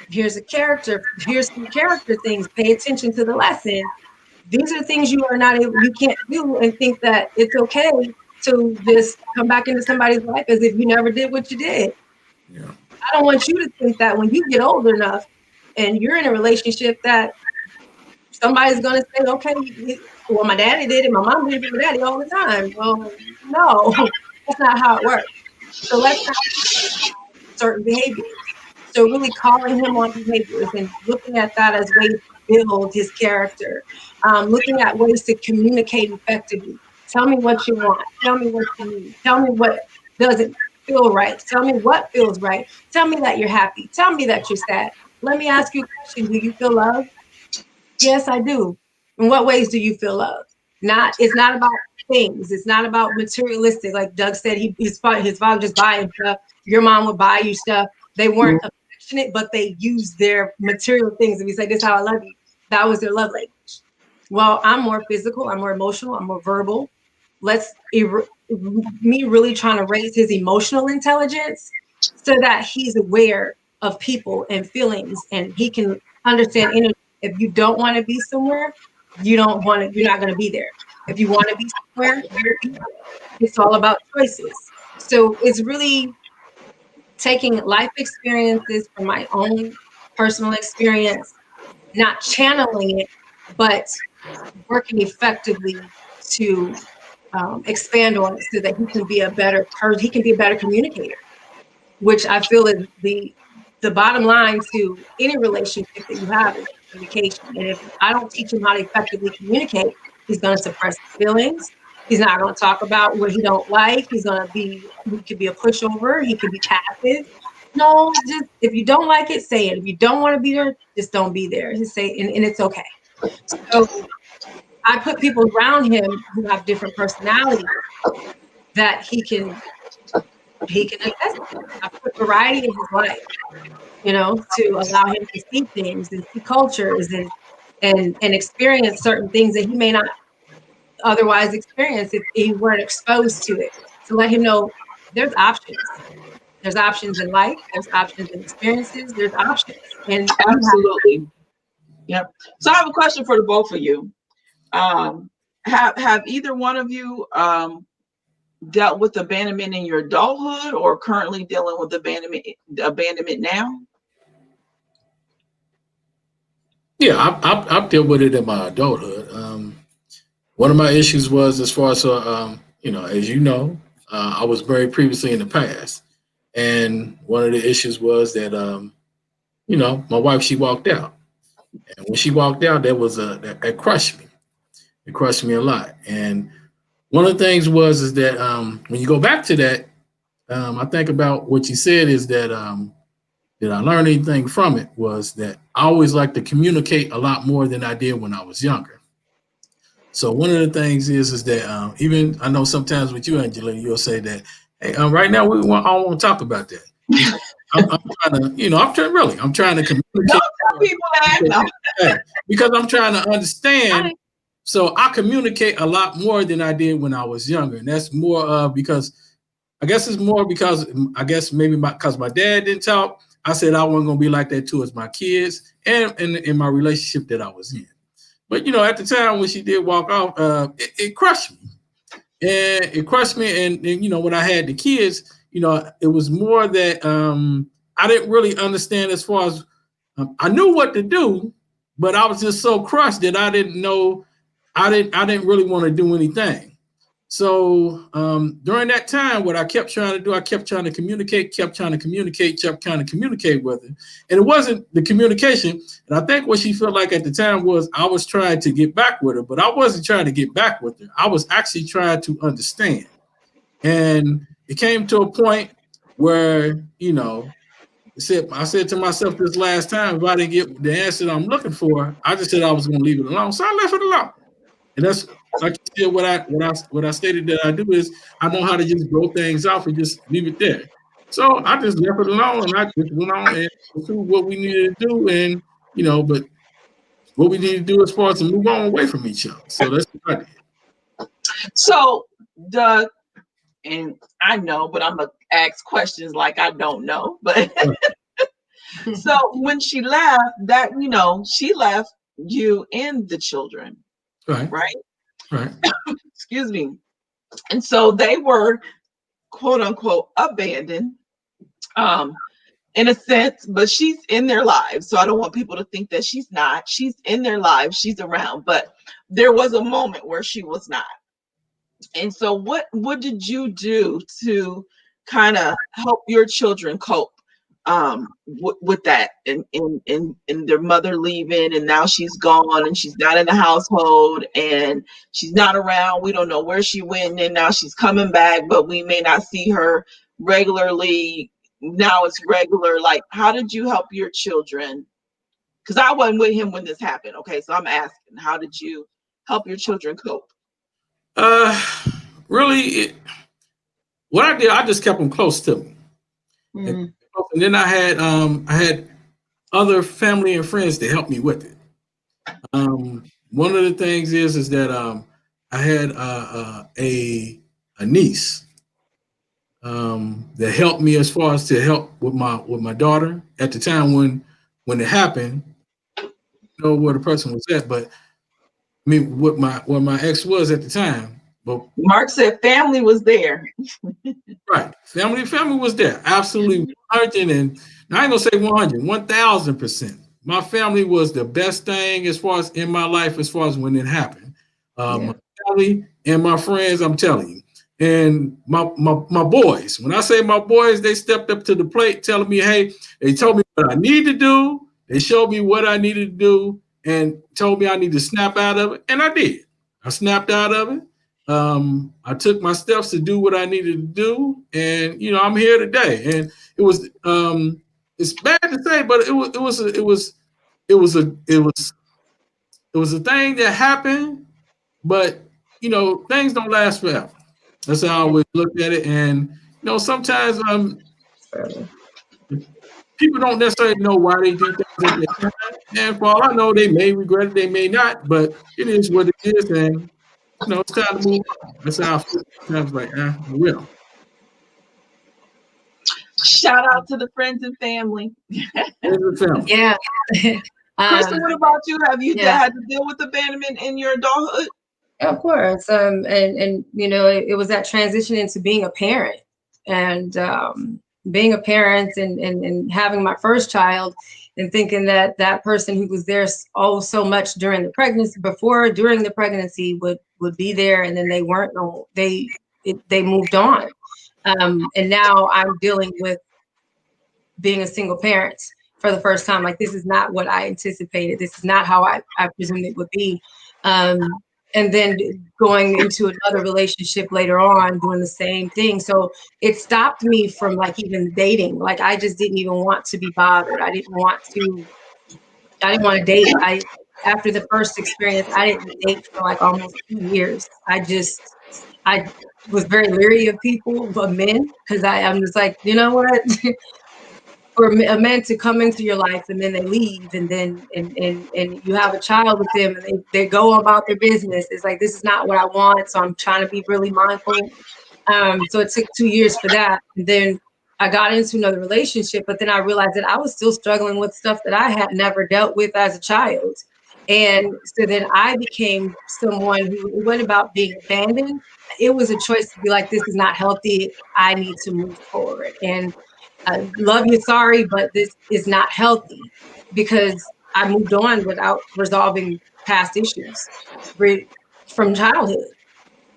Here's some character things. Pay attention to the lesson. These are things you can't do and think that it's okay to just come back into somebody's life as if you never did what you did. Yeah. I don't want you to think that when you get old enough and you're in a relationship that somebody's going to say, okay, well, my daddy did it. My mom did it with daddy all the time. Well, no, that's not how it works. So let's not certain behaviors. So really calling him on behaviors and looking at that as ways to build his character, looking at ways to communicate effectively. Tell me what you want. Tell me what you need. Tell me what doesn't feel right. Tell me what feels right. Tell me that you're happy. Tell me that you're sad. Let me ask you a question. Do you feel love? Yes, I do. In what ways do you feel love? It's not about things. It's not about materialistic. Like Doug said, his father just buying stuff. Your mom would buy you stuff. They weren't affectionate, but they used their material things. And we say, this is how I love you. That was their love language. Well, I'm more physical. I'm more emotional. I'm more verbal. Me really trying to raise his emotional intelligence so that he's aware of people and feelings and he can understand energy. If you don't want to be somewhere, you're not going to be there. If you want to be somewhere, you'll be there. It's all about choices. So it's really taking life experiences from my own personal experience, not channeling it, but working effectively to expand on it so that he can be a better person. He can be a better communicator, which I feel is the bottom line to any relationship that you have is communication. And if I don't teach him how to effectively communicate, he's going to suppress his feelings. He's not going to talk about what he don't like. He could be a pushover. He could be passive. No, just if you don't like it, say it. If you don't want to be there, just don't be there. Just say, and it's okay. So I put people around him who have different personalities that he can assess. I put variety in his life, to allow him to see things and see cultures and and experience certain things that he may not otherwise experience if he weren't exposed to it. To let him know there's options. There's options in life. There's options in experiences. There's options, and Absolutely. Yep. So I have a question for the both of you. Have either one of you dealt with abandonment in your adulthood, or currently dealing with abandonment now? Yeah, I've dealt with it in my adulthood. One of my issues was as far as as you know, I was married previously in the past, and one of the issues was that my wife, she walked out, and when she walked out, that crushed me. It crushed me a lot, and one of the things is that when you go back to that, I think about what you said is that did I learn anything from it was that I always like to communicate a lot more than I did when I was younger. So one of the things is that even I know sometimes with you, Angela, you'll say that, hey, right now I don't want to talk about that. I'm trying to, I'm trying to communicate. Don't tell people that. No. Because I'm trying to understand. So I communicate a lot more than I did when I was younger, and that's more because I guess it's more because I guess maybe because my dad didn't talk. I said I wasn't gonna be like that too as my kids and in my relationship that I was in. But at the time when she did walk off, it crushed me, and it crushed me. And when I had the kids, it was more that I didn't really understand as far as I knew what to do, but I was just so crushed that I didn't know. I didn't really want to do anything. So during that time, what I kept trying to do, I kept trying to communicate with her. And it wasn't the communication. And I think what she felt like at the time was I was trying to get back with her, but I wasn't trying to get back with her. I was actually trying to understand. And it came to a point where, I said to myself this last time, if I didn't get the answer that I'm looking for, I just said I was going to leave it alone. So I left it alone. And that's like you said, what I stated that I do is I know how to just grow things off and just leave it there. So I just left it alone and I just went on and pursued what we needed to do, and but what we need to do as far as to move on away from each other. So that's what I did. So and I know, but I'm gonna ask questions like I don't know. But so when she left, she left you and the children. Right. Excuse me. And so they were quote unquote abandoned, in a sense, but she's in their lives. So I don't want people to think that she's not. She's in their lives, she's around, but there was a moment where she was not. And so what did you do to kind of help your children cope with that and their mother leaving, and now she's gone and she's not in the household and she's not around, we don't know where she went, and now she's coming back but we may not see her regularly, now it's regular. Like, how did you help your children? Because I wasn't with him when this happened. Okay, so I'm asking, how did you help your children cope? Really, what I did, I just kept them close to me. And then I had other family and friends to help me with it. One of the things is that I had a niece that helped me as far as to help with my daughter at the time when it happened. I don't know where the person was at, but I mean what my ex was at the time. But Mark said family was there. Right. Family was there. Absolutely 100, and I ain't gonna say 100, 1,000%. My family was the best thing as far as in my life, as far as when it happened. My family and my friends, I'm telling you. And my boys, when I say my boys, they stepped up to the plate telling me, hey, they told me what I need to do. They showed me what I needed to do and told me I need to snap out of it. And I did. I snapped out of it. I took my steps to do what I needed to do, and I'm here today. And it was it's bad to say, but it was a thing that happened, but things don't last forever. That's how I always look at it. And sometimes people don't necessarily know why they do things. And for all I know, they may regret it, they may not, but it is what it is, and it's time to move on. That's how I feel. Sometimes like, I will. Shout out to the friends and family. There's the family. Yeah. Kristen, what about you? Have you Yeah. had to deal with abandonment in your adulthood? Of course. And it was that transition into being a parent, and being a parent, and having my first child, and thinking that that person who was there so much during the pregnancy, during the pregnancy, would be there, and then they weren't. They moved on. And now I'm dealing with being a single parent for the first time. Like, this is not what I anticipated. This is not how I presumed it would be. And then going into another relationship later on, doing the same thing. So it stopped me from like even dating. Like, I just didn't even want to be bothered. I didn't want to date. After the first experience, I didn't date for like almost 2 years. I was very leery of people, of men, because I'm just like, you know what? For a man to come into your life and then they leave, and then and you have a child with them, and they go about their business. It's like, this is not what I want. So I'm trying to be really mindful. So it took 2 years for that. And then I got into another relationship, but then I realized that I was still struggling with stuff that I had never dealt with as a child. And so then I became someone who, it wasn't about being abandoned. It was a choice to be like, this is not healthy. I need to move forward. And I love you, sorry, but this is not healthy, because I moved on without resolving past issues from childhood.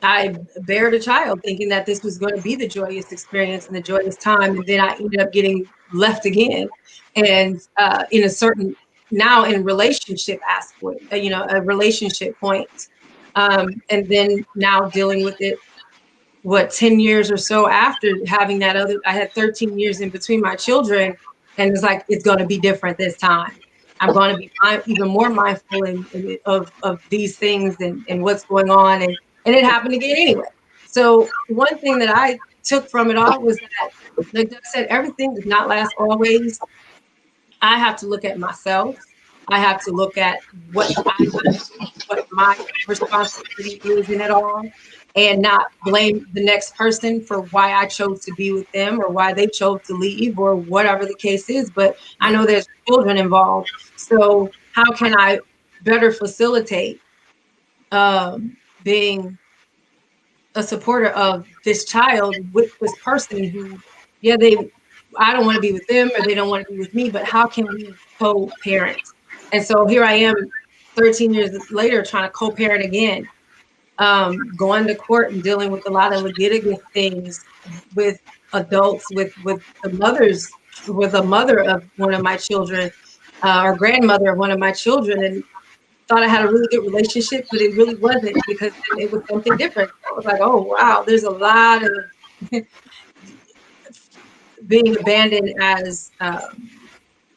I buried a child thinking that this was going to be the joyous experience and the joyous time. And then I ended up getting left again. And in a certain, now in relationship aspect, a relationship point. And then now dealing with it, 10 years or so after having that other, I had 13 years in between my children. And it's like, it's going to be different this time. I'm going to be even more mindful of these things, and what's going on. And it happened again anyway. So one thing that I took from it all was that, like Doug said, everything does not last always. I have to look at myself. I have to look at what my responsibility is in it all, and not blame the next person for why I chose to be with them, or why they chose to leave, or whatever the case is. But I know there's children involved. So how can I better facilitate being a supporter of this child with this person who, yeah, I don't want to be with them, or they don't want to be with me, but how can we co-parent? And so here I am 13 years later trying to co-parent again, going to court and dealing with a lot of litigious things with adults, with a mother of one of my children, or grandmother of one of my children, and thought I had a really good relationship, but it really wasn't, because it was something different. I was like, oh wow, there's a lot of being abandoned as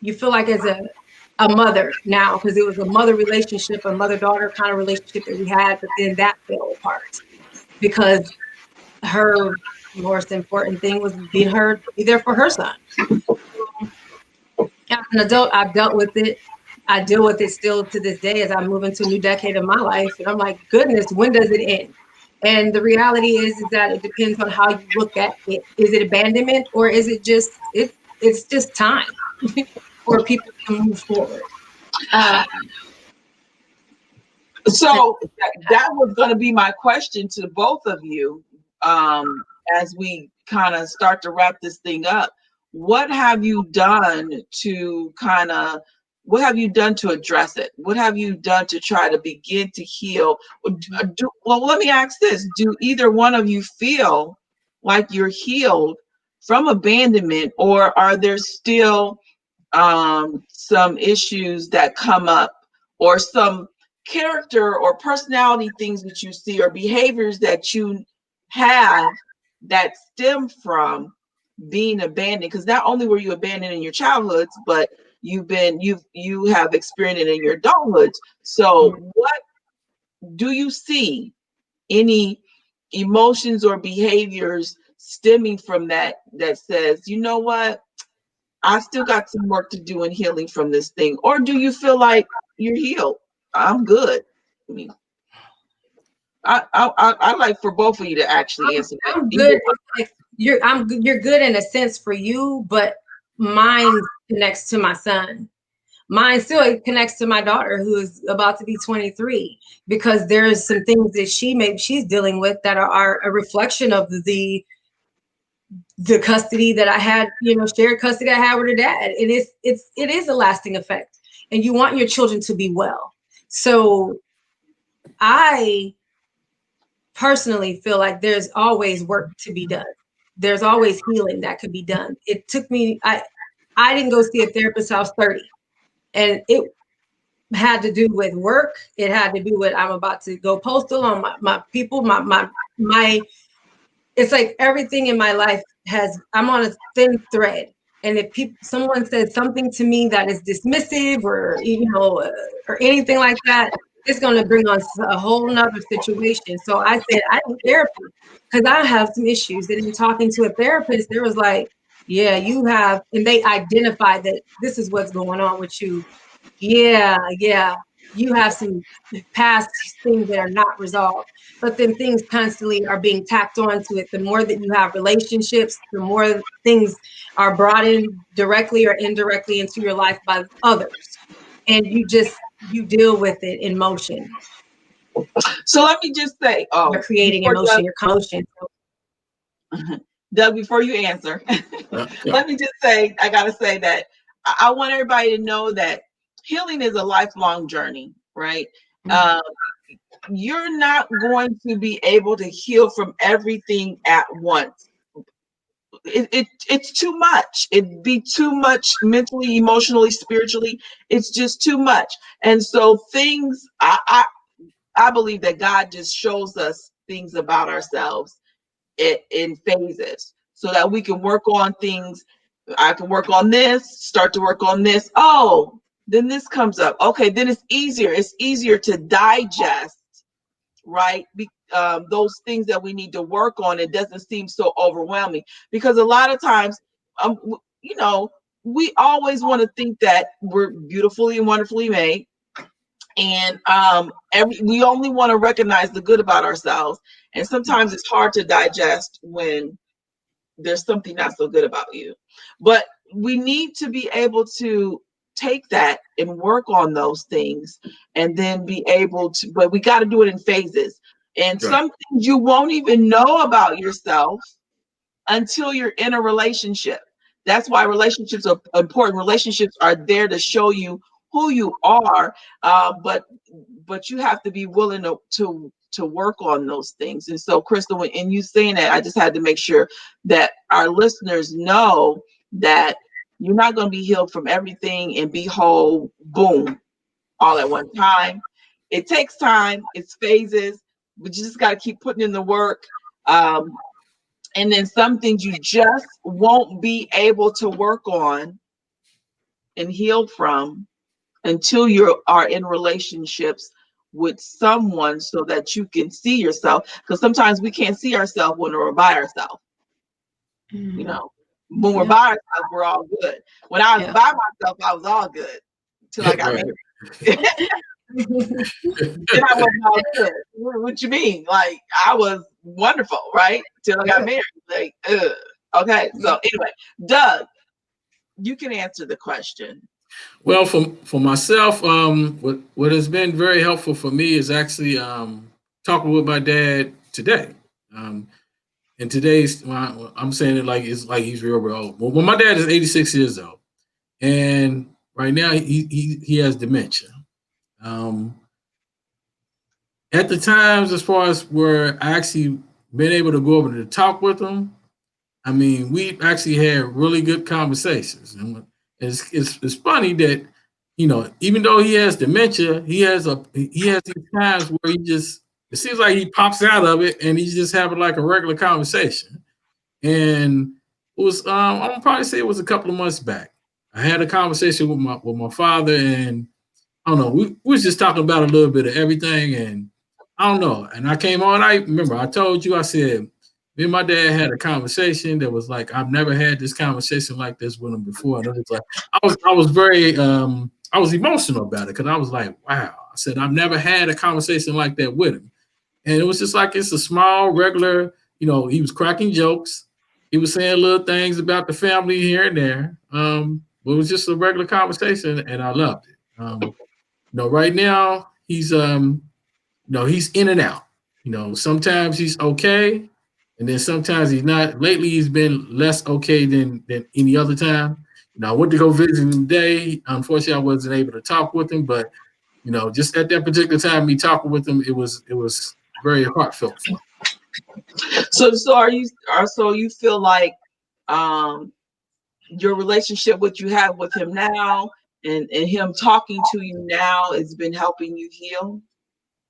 you feel like as a mother now, because it was a mother relationship, a mother-daughter kind of relationship that we had, but then that fell apart because her most important thing was be there for her son. As an adult, I've dealt with it. I deal with it still to this day as I move into a new decade of my life. And I'm like, goodness, when does it end? And the reality is that it depends on how you look at it. Is it abandonment, or is it just, it's just time for people to move forward? So that was going to be my question to both of you, as we kind of start to wrap this thing up. What have you done to what have you done to address it? What have you done to try to begin to heal? Well, let me ask this. Do either one of you feel like you're healed from abandonment, or are there still some issues that come up, or some character or personality things that you see, or behaviors that you have that stem from being abandoned? Because not only were you abandoned in your childhoods, but you have experienced it in your adulthoods. So what do you see, any emotions or behaviors stemming from that says, you know what, I still got some work to do in healing from this thing? Or do you feel like you're healed? I'm good. I mean, I like for both of you to actually answer that. I'm good. It's like you're good in a sense for you, but mine connects to my son. Mine still connects to my daughter who is about to be 23, because there's some things that she's dealing with that are a reflection of the custody that I had, shared custody I had with her dad. And it is a lasting effect, and you want your children to be well. So I personally feel like there's always work to be done. There's always healing that could be done. It took me, I didn't go see a therapist till I was 30. And it had to do with work. It had to do with, I'm about to go postal on my people, my it's like everything in my life I'm on a thin thread. And if someone says something to me that is dismissive or, or anything like that, it's going to bring on a whole nother situation. So I said, I need therapy because I have some issues. And in talking to a therapist, there was like, yeah, you have, and they identified that this is what's going on with you. Yeah, you have some past things that are not resolved, but then things constantly are being tacked onto it. The more that you have relationships, the more things are brought in directly or indirectly into your life by others, and you deal with it in motion. So let me just say, you're creating emotion, you're motion. Doug, before you answer, let me just say, I gotta say that I want everybody to know that healing is a lifelong journey, right? You're not going to be able to heal from everything at once. It's too much. It'd be too much mentally, emotionally, spiritually. It's just too much. And so things, I believe that God just shows us things about ourselves in phases so that we can work on things. I can work on this, start to work on this. Oh, then this comes up. Okay, then it's easier. It's easier to digest, right? Those things that we need to work on. It doesn't seem so overwhelming because a lot of times, we always want to think that we're beautifully and wonderfully made. And we only want to recognize the good about ourselves. And sometimes it's hard to digest when there's something not so good about you. But we need to be able to take that and work on those things and then be able to, but we got to do it in phases. And some things you won't even know about yourself until you're in a relationship. That's why relationships are important. Relationships are there to show you who you are, but you have to be willing to work on those things. And so, Crystal, in you saying that, I just had to make sure that our listeners know that you're not going to be healed from everything and be whole, boom, all at one time. It takes time. It's phases, but you just got to keep putting in the work. And then some things you just won't be able to work on and heal from until you are in relationships with someone so that you can see yourself. Because sometimes we can't see ourselves when we're by ourselves. When we're by ourselves, we're all good. When I was by myself, I was all good until I got married. Then I wasn't all good. What you mean? Like, I was wonderful, right? Till I got married. Like, okay. So anyway, Doug, you can answer the question. Well, for myself, what has been very helpful for me is actually talking with my dad today. And today's, I'm saying it like it's like he's real old. Well, my dad is 86 years old, and right now he has dementia. At the times, as far as where I actually been able to go over to talk with him, I mean, we actually had really good conversations. And it's funny that, even though he has dementia, he has these times where it seems like he pops out of it and he's just having like a regular conversation. And it was, I'm gonna probably say it was a couple of months back. I had a conversation with my father, and I don't know, we was just talking about a little bit of everything, and I don't know. And I came on, I remember I told you, I said, me and my dad had a conversation that was like, I've never had this conversation like this with him before. And it was like, I was very, I was emotional about it because I was like, wow. I said, I've never had a conversation like that with him. And it was just like, it's a small, regular, he was cracking jokes. He was saying little things about the family here and there. But it was just a regular conversation, and I loved it. Right now he's in and out. Sometimes he's okay, and then sometimes he's not. Lately, he's been less okay than any other time. I went to go visit him today. Unfortunately, I wasn't able to talk with him, but just at that particular time, me talking with him, it was very heartfelt for him. So you feel like your relationship what you have with him now and him talking to you now has been helping you heal?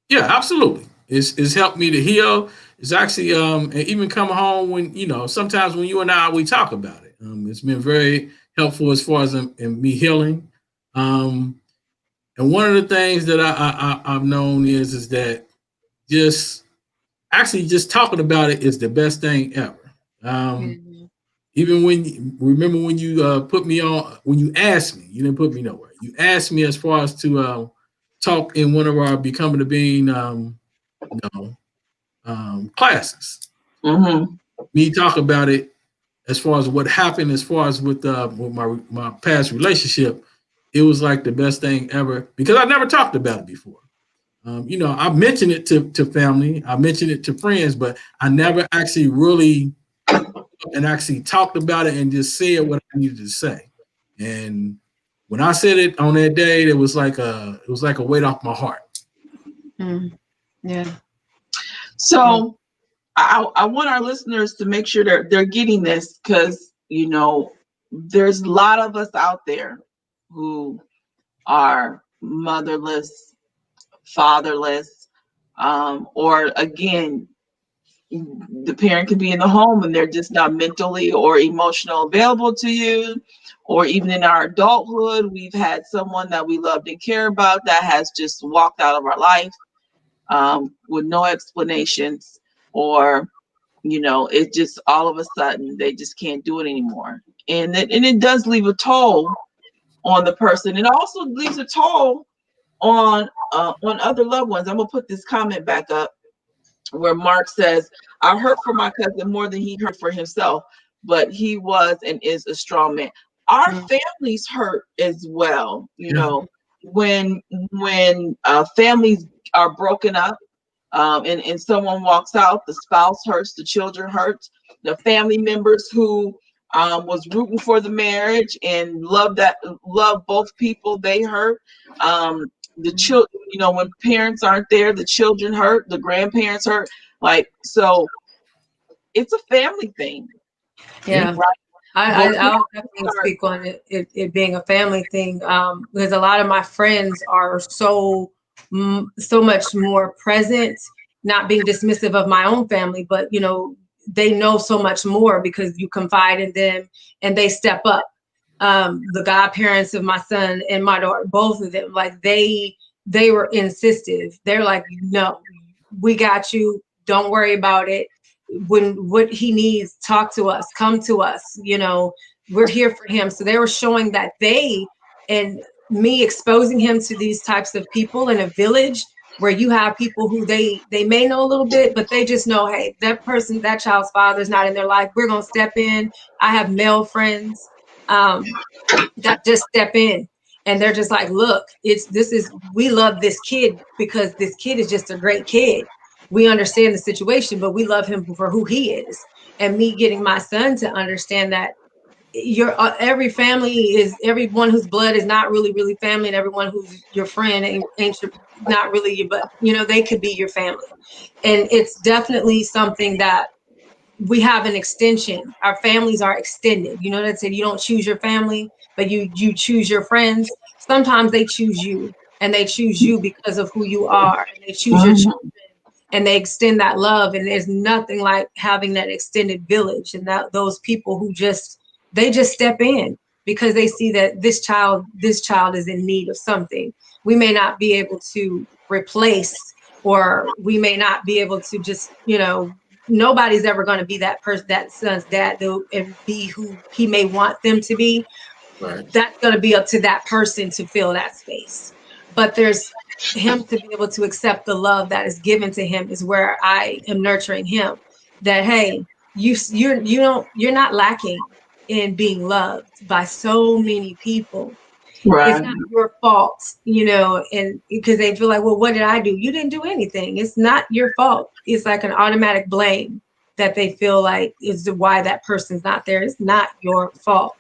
Yeah, absolutely. It's helped me to heal. It's actually and even come home when sometimes when you and I we talk about it. It's been very helpful as far as in me healing. Um, and one of the things that I've known is that just actually just talking about it is the best thing ever. Um, Mhm. Even remember when you put me on, when you asked me, you didn't put me nowhere. You asked me as far as to talk in one of our Becoming the Being you know, classes. Mm-hmm. Me talk about it as far as what happened, as far as with my past relationship. It was like the best thing ever because I never talked about it before. I mentioned it to family, I mentioned it to friends, but I never actually really and actually talked about it and just said what I needed to say. And when I said it on that day, it was like a weight off my heart. Mm. Yeah. So I want our listeners to make sure they're getting this because there's a lot of us out there who are motherless, fatherless, or again, the parent could be in the home and they're just not mentally or emotional available to you. Or even in our adulthood, we've had someone that we loved and care about that has just walked out of our life with no explanations, or it just all of a sudden they just can't do it anymore, and it does leave a toll on the person. It also leaves a toll on other loved ones. I'm gonna put this comment back up where Mark says, I hurt for my cousin more than he hurt for himself, but he was and is a strong man. Our Mm. families hurt as well. Yeah. When families are broken up, and someone walks out, the spouse hurts, the children hurt, the family members who was rooting for the marriage and love both people, they hurt. The children, when parents aren't there, the children hurt, the grandparents hurt. Like, so it's a family thing, Yeah. Yeah. right? Both I'll definitely are. speak on it being a family thing, because a lot of my friends are so much more present, not being dismissive of my own family, but they know so much more because you confide in them and they step up. The godparents of my son and my daughter, both of them, like they were insistent. They're like, no, we got you. Don't worry about it. When what he needs, talk to us, come to us, we're here for him. So they were showing that and me exposing him to these types of people in a village where you have people who they may know a little bit, but they just know, hey, that child's father is not in their life. We're going to step in. I have male friends that just step in, and they're just like, look, we love this kid because this kid is just a great kid. We understand the situation, but we love him for who he is. And me getting my son to understand that every family is everyone whose blood is not really family, and everyone who's your friend ain't not really you, but they could be your family. And it's definitely something that we have an extension. Our families are extended. That said, you don't choose your family, but you choose your friends. Sometimes they choose you, and they choose you because of who you are, and they choose your children, and they extend that love. And there's nothing like having that extended village, and that those people who they just step in because they see that this child is in need of something. We may not be able to replace, or we may not be able to just nobody's ever going to be that person, that son's dad, though, and be who he may want them to be. Right. That's going to be up to that person to fill that space. But there's him to be able to accept the love that is given to him is where I am nurturing him. That hey, you're not lacking in being loved by so many people. It's Right. not your fault, you know, and because they feel like, well, what did I do? You didn't do anything. It's not your fault. It's like an automatic blame that they feel like is why that person's not there. It's not your fault.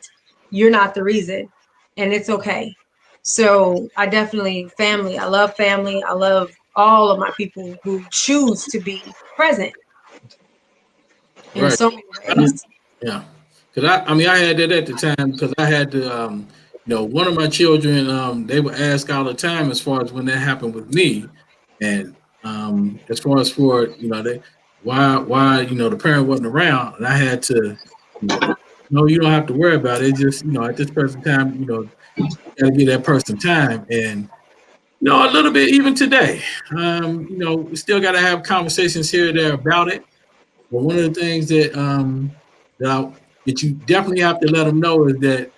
You're not the reason, and it's okay. So I definitely family. I love family. I love all of my people who choose to be present in Right. so many I- ways. yeah. Because I mean, I had that at the time because I had to, one of my children, they would ask all the time as far as when that happened with me, and as far as for they why the parent wasn't around, and I had to, no, you don't have to worry about it. It's just at this present time, got to give that person time, and a little bit even today, we still got to have conversations here and there about it. But one of the things that you definitely have to let them know is that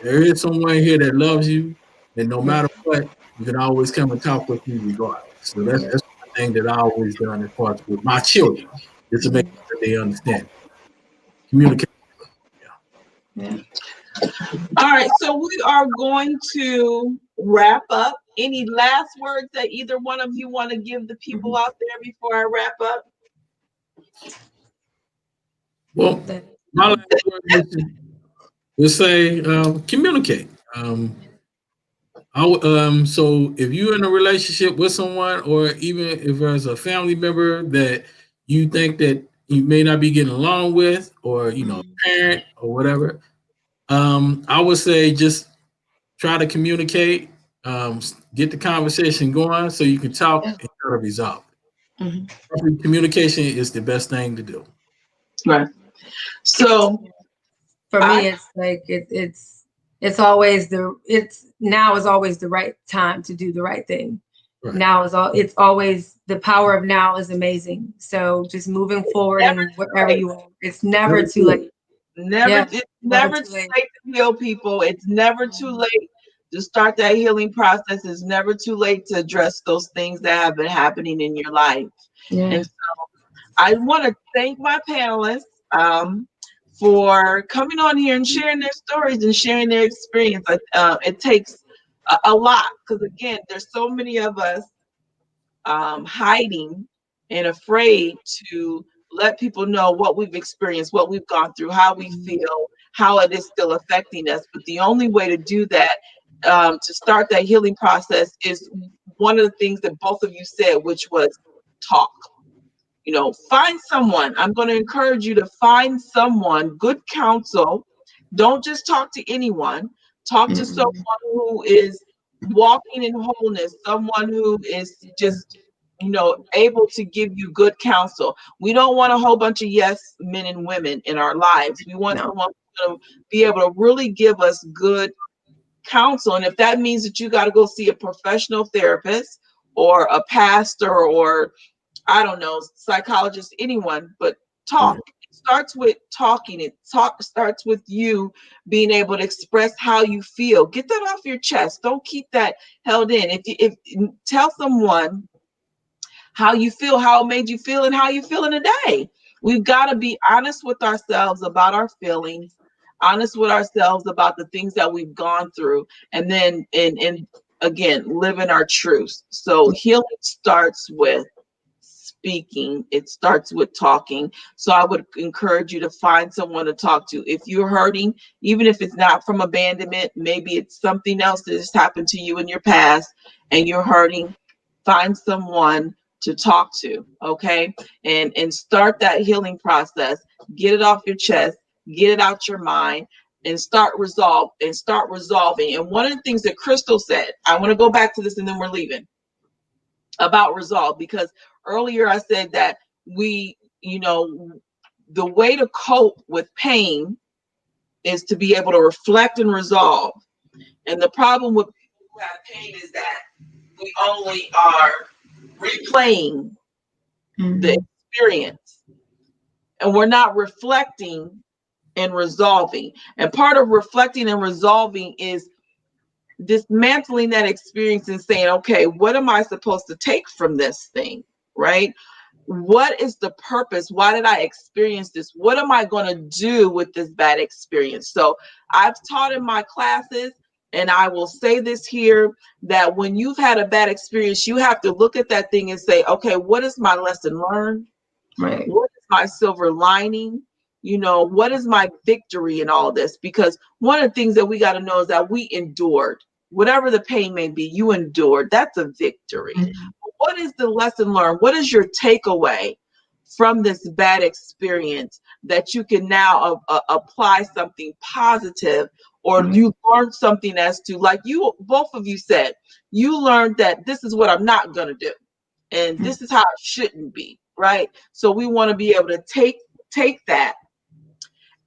there is someone here that loves you, and no matter what, you can always come and talk with me regardless. So that's one thing that I always done as far as with my children, is to make sure they understand. Communicate. Yeah. All right, so we are going to wrap up. Any last words that either one of you want to give the people out there before I wrap up? Well, my last word is say communicate. So if you're in a relationship with someone, or even if there's a family member that you think that you may not be getting along with, or a parent or whatever, I would say just try to communicate, get the conversation going so you can talk and try to resolve it. Communication is the best thing to do. Right. So For me, it's like it's always now is always the right time to do the right thing. Right. Now is it's always the power of now is amazing. So just moving forward and wherever you are, it's never too late. It's never too late to heal people. It's never too late to start that healing process. It's never too late to address those things that have been happening in your life. Yeah. And so I want to thank my panelists for coming on here and sharing their stories and sharing their experience. It takes a lot, because again, there's so many of us hiding and afraid to let people know what we've experienced, what we've gone through, how we feel, how it is still affecting us. But the only way to do that, to start that healing process, is one of the things that both of you said, which was talk. Find someone. I'm going to encourage you to find someone, good counsel. Don't just talk to anyone. Talk to someone who is walking in wholeness, someone who is just, able to give you good counsel. We don't want a whole bunch of yes men and women in our lives. We want someone who's going to be able to really give us good counsel. And if that means that you got to go see a professional therapist or a pastor, or I don't know, psychologist, anyone, but talk. It starts with talking. Starts with you being able to express how you feel. Get that off your chest. Don't keep that held in. If tell someone how you feel, how it made you feel, and how you feel in a day. We've got to be honest with ourselves about our feelings, honest with ourselves about the things that we've gone through, and then and again, live in our truths. So healing starts with speaking. It starts with talking. So I would encourage you to find someone to talk to. If you're hurting, even if it's not from abandonment, maybe it's something else that has happened to you in your past and you're hurting, find someone to talk to, okay? And start that healing process. Get it off your chest, get it out your mind, and start resolving. And one of the things that Crystal said, I want to go back to this and then we're leaving, about resolve, because earlier I said that the way to cope with pain is to be able to reflect and resolve. And the problem with people who have pain is that we only are replaying the experience. and we're not reflecting and resolving. And part of reflecting and resolving is dismantling that experience and saying, okay, what am I supposed to take from this thing, right? What is the purpose? Why did I experience this? What am I going to do with this bad experience? So I've taught in my classes, and I will say this here, that when you've had a bad experience, you have to look at that thing and say, okay, what is my lesson learned? Right. What is my silver lining? You know, what is my victory in all this? Because one of the things that we got to know is that we endured. Whatever the pain may be, you endured. That's a victory. Mm-hmm. What is the lesson learned? What is your takeaway from this bad experience that you can now apply something positive, or you learned something as to, like you, both of you said, you learned that this is what I'm not going to do. And this is how it shouldn't be, right? So we want to be able to take that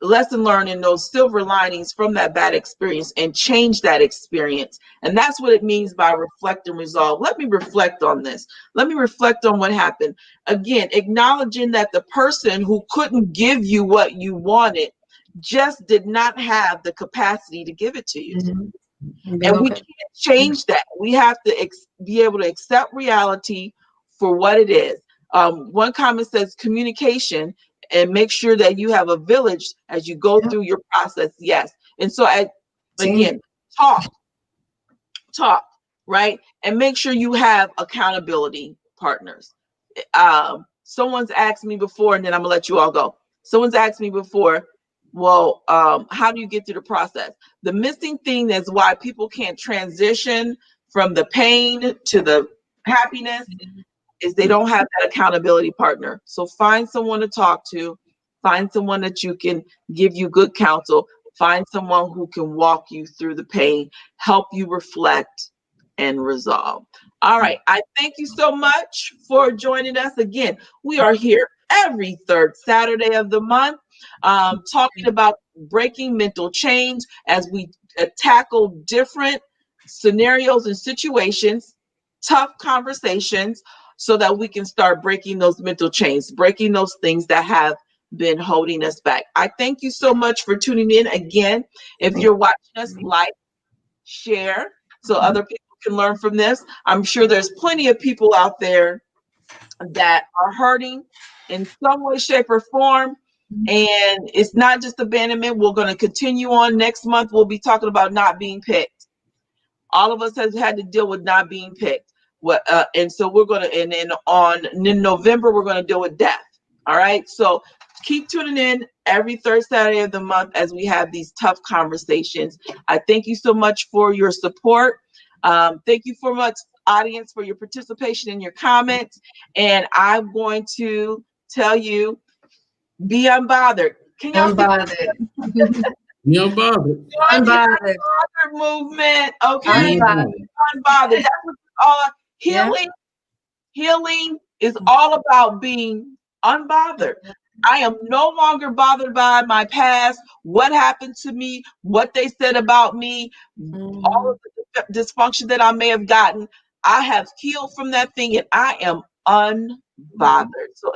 lesson learned and those silver linings from that bad experience and change that experience. And that's what it means by reflect and resolve. Let me reflect on this. Let me reflect on what happened. Again, acknowledging that the person who couldn't give you what you wanted just did not have the capacity to give it to you. Mm-hmm. And we can't change that. We have to be able to accept reality for what it is. One comment says communication, and make sure that you have a village as you go through your process. Yes. And so again, talk, right? And make sure you have accountability partners. Someone's asked me before, and then I'm gonna let you all go. Someone's asked me before, well, how do you get through the process? The missing thing is why people can't transition from the pain to the happiness is they don't have that accountability partner. So find someone to talk to, find someone that you can give you good counsel, find someone who can walk you through the pain, help you reflect and resolve. All right. I thank you so much for joining us again. We are here every third Saturday of the month, talking about breaking mental chains as we tackle different scenarios and situations, tough conversations, so that we can start breaking those mental chains, breaking those things that have been holding us back. I thank you so much for tuning in again. If you're watching us, like, share, so other people can learn from this. I'm sure there's plenty of people out there that are hurting in some way, shape, or form. And it's not just abandonment. We're going to continue on next month. We'll be talking about not being picked. All of us has had to deal with not being picked. And so we're going to, and then in November, we're going to deal with death. All right. So keep tuning in every third Saturday of the month as we have these tough conversations. I thank you so much for your support. Thank you so much, audience, for your participation and your comments. And I'm going to tell you, be unbothered. Can y'all Unbothered. Be unbothered. Unbothered. movement? Okay. Unbothered. Unbothered. That's what it's all. Healing is all about being unbothered. I am no longer bothered by my past, what happened to me, what they said about me, all of the dysfunction that I may have gotten. I have healed from that thing and I am unbothered. So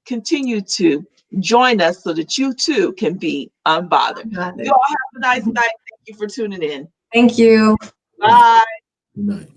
continue to join us so that you too can be unbothered. You all have a nice night. Thank you for tuning in. Thank you. Bye. Good night.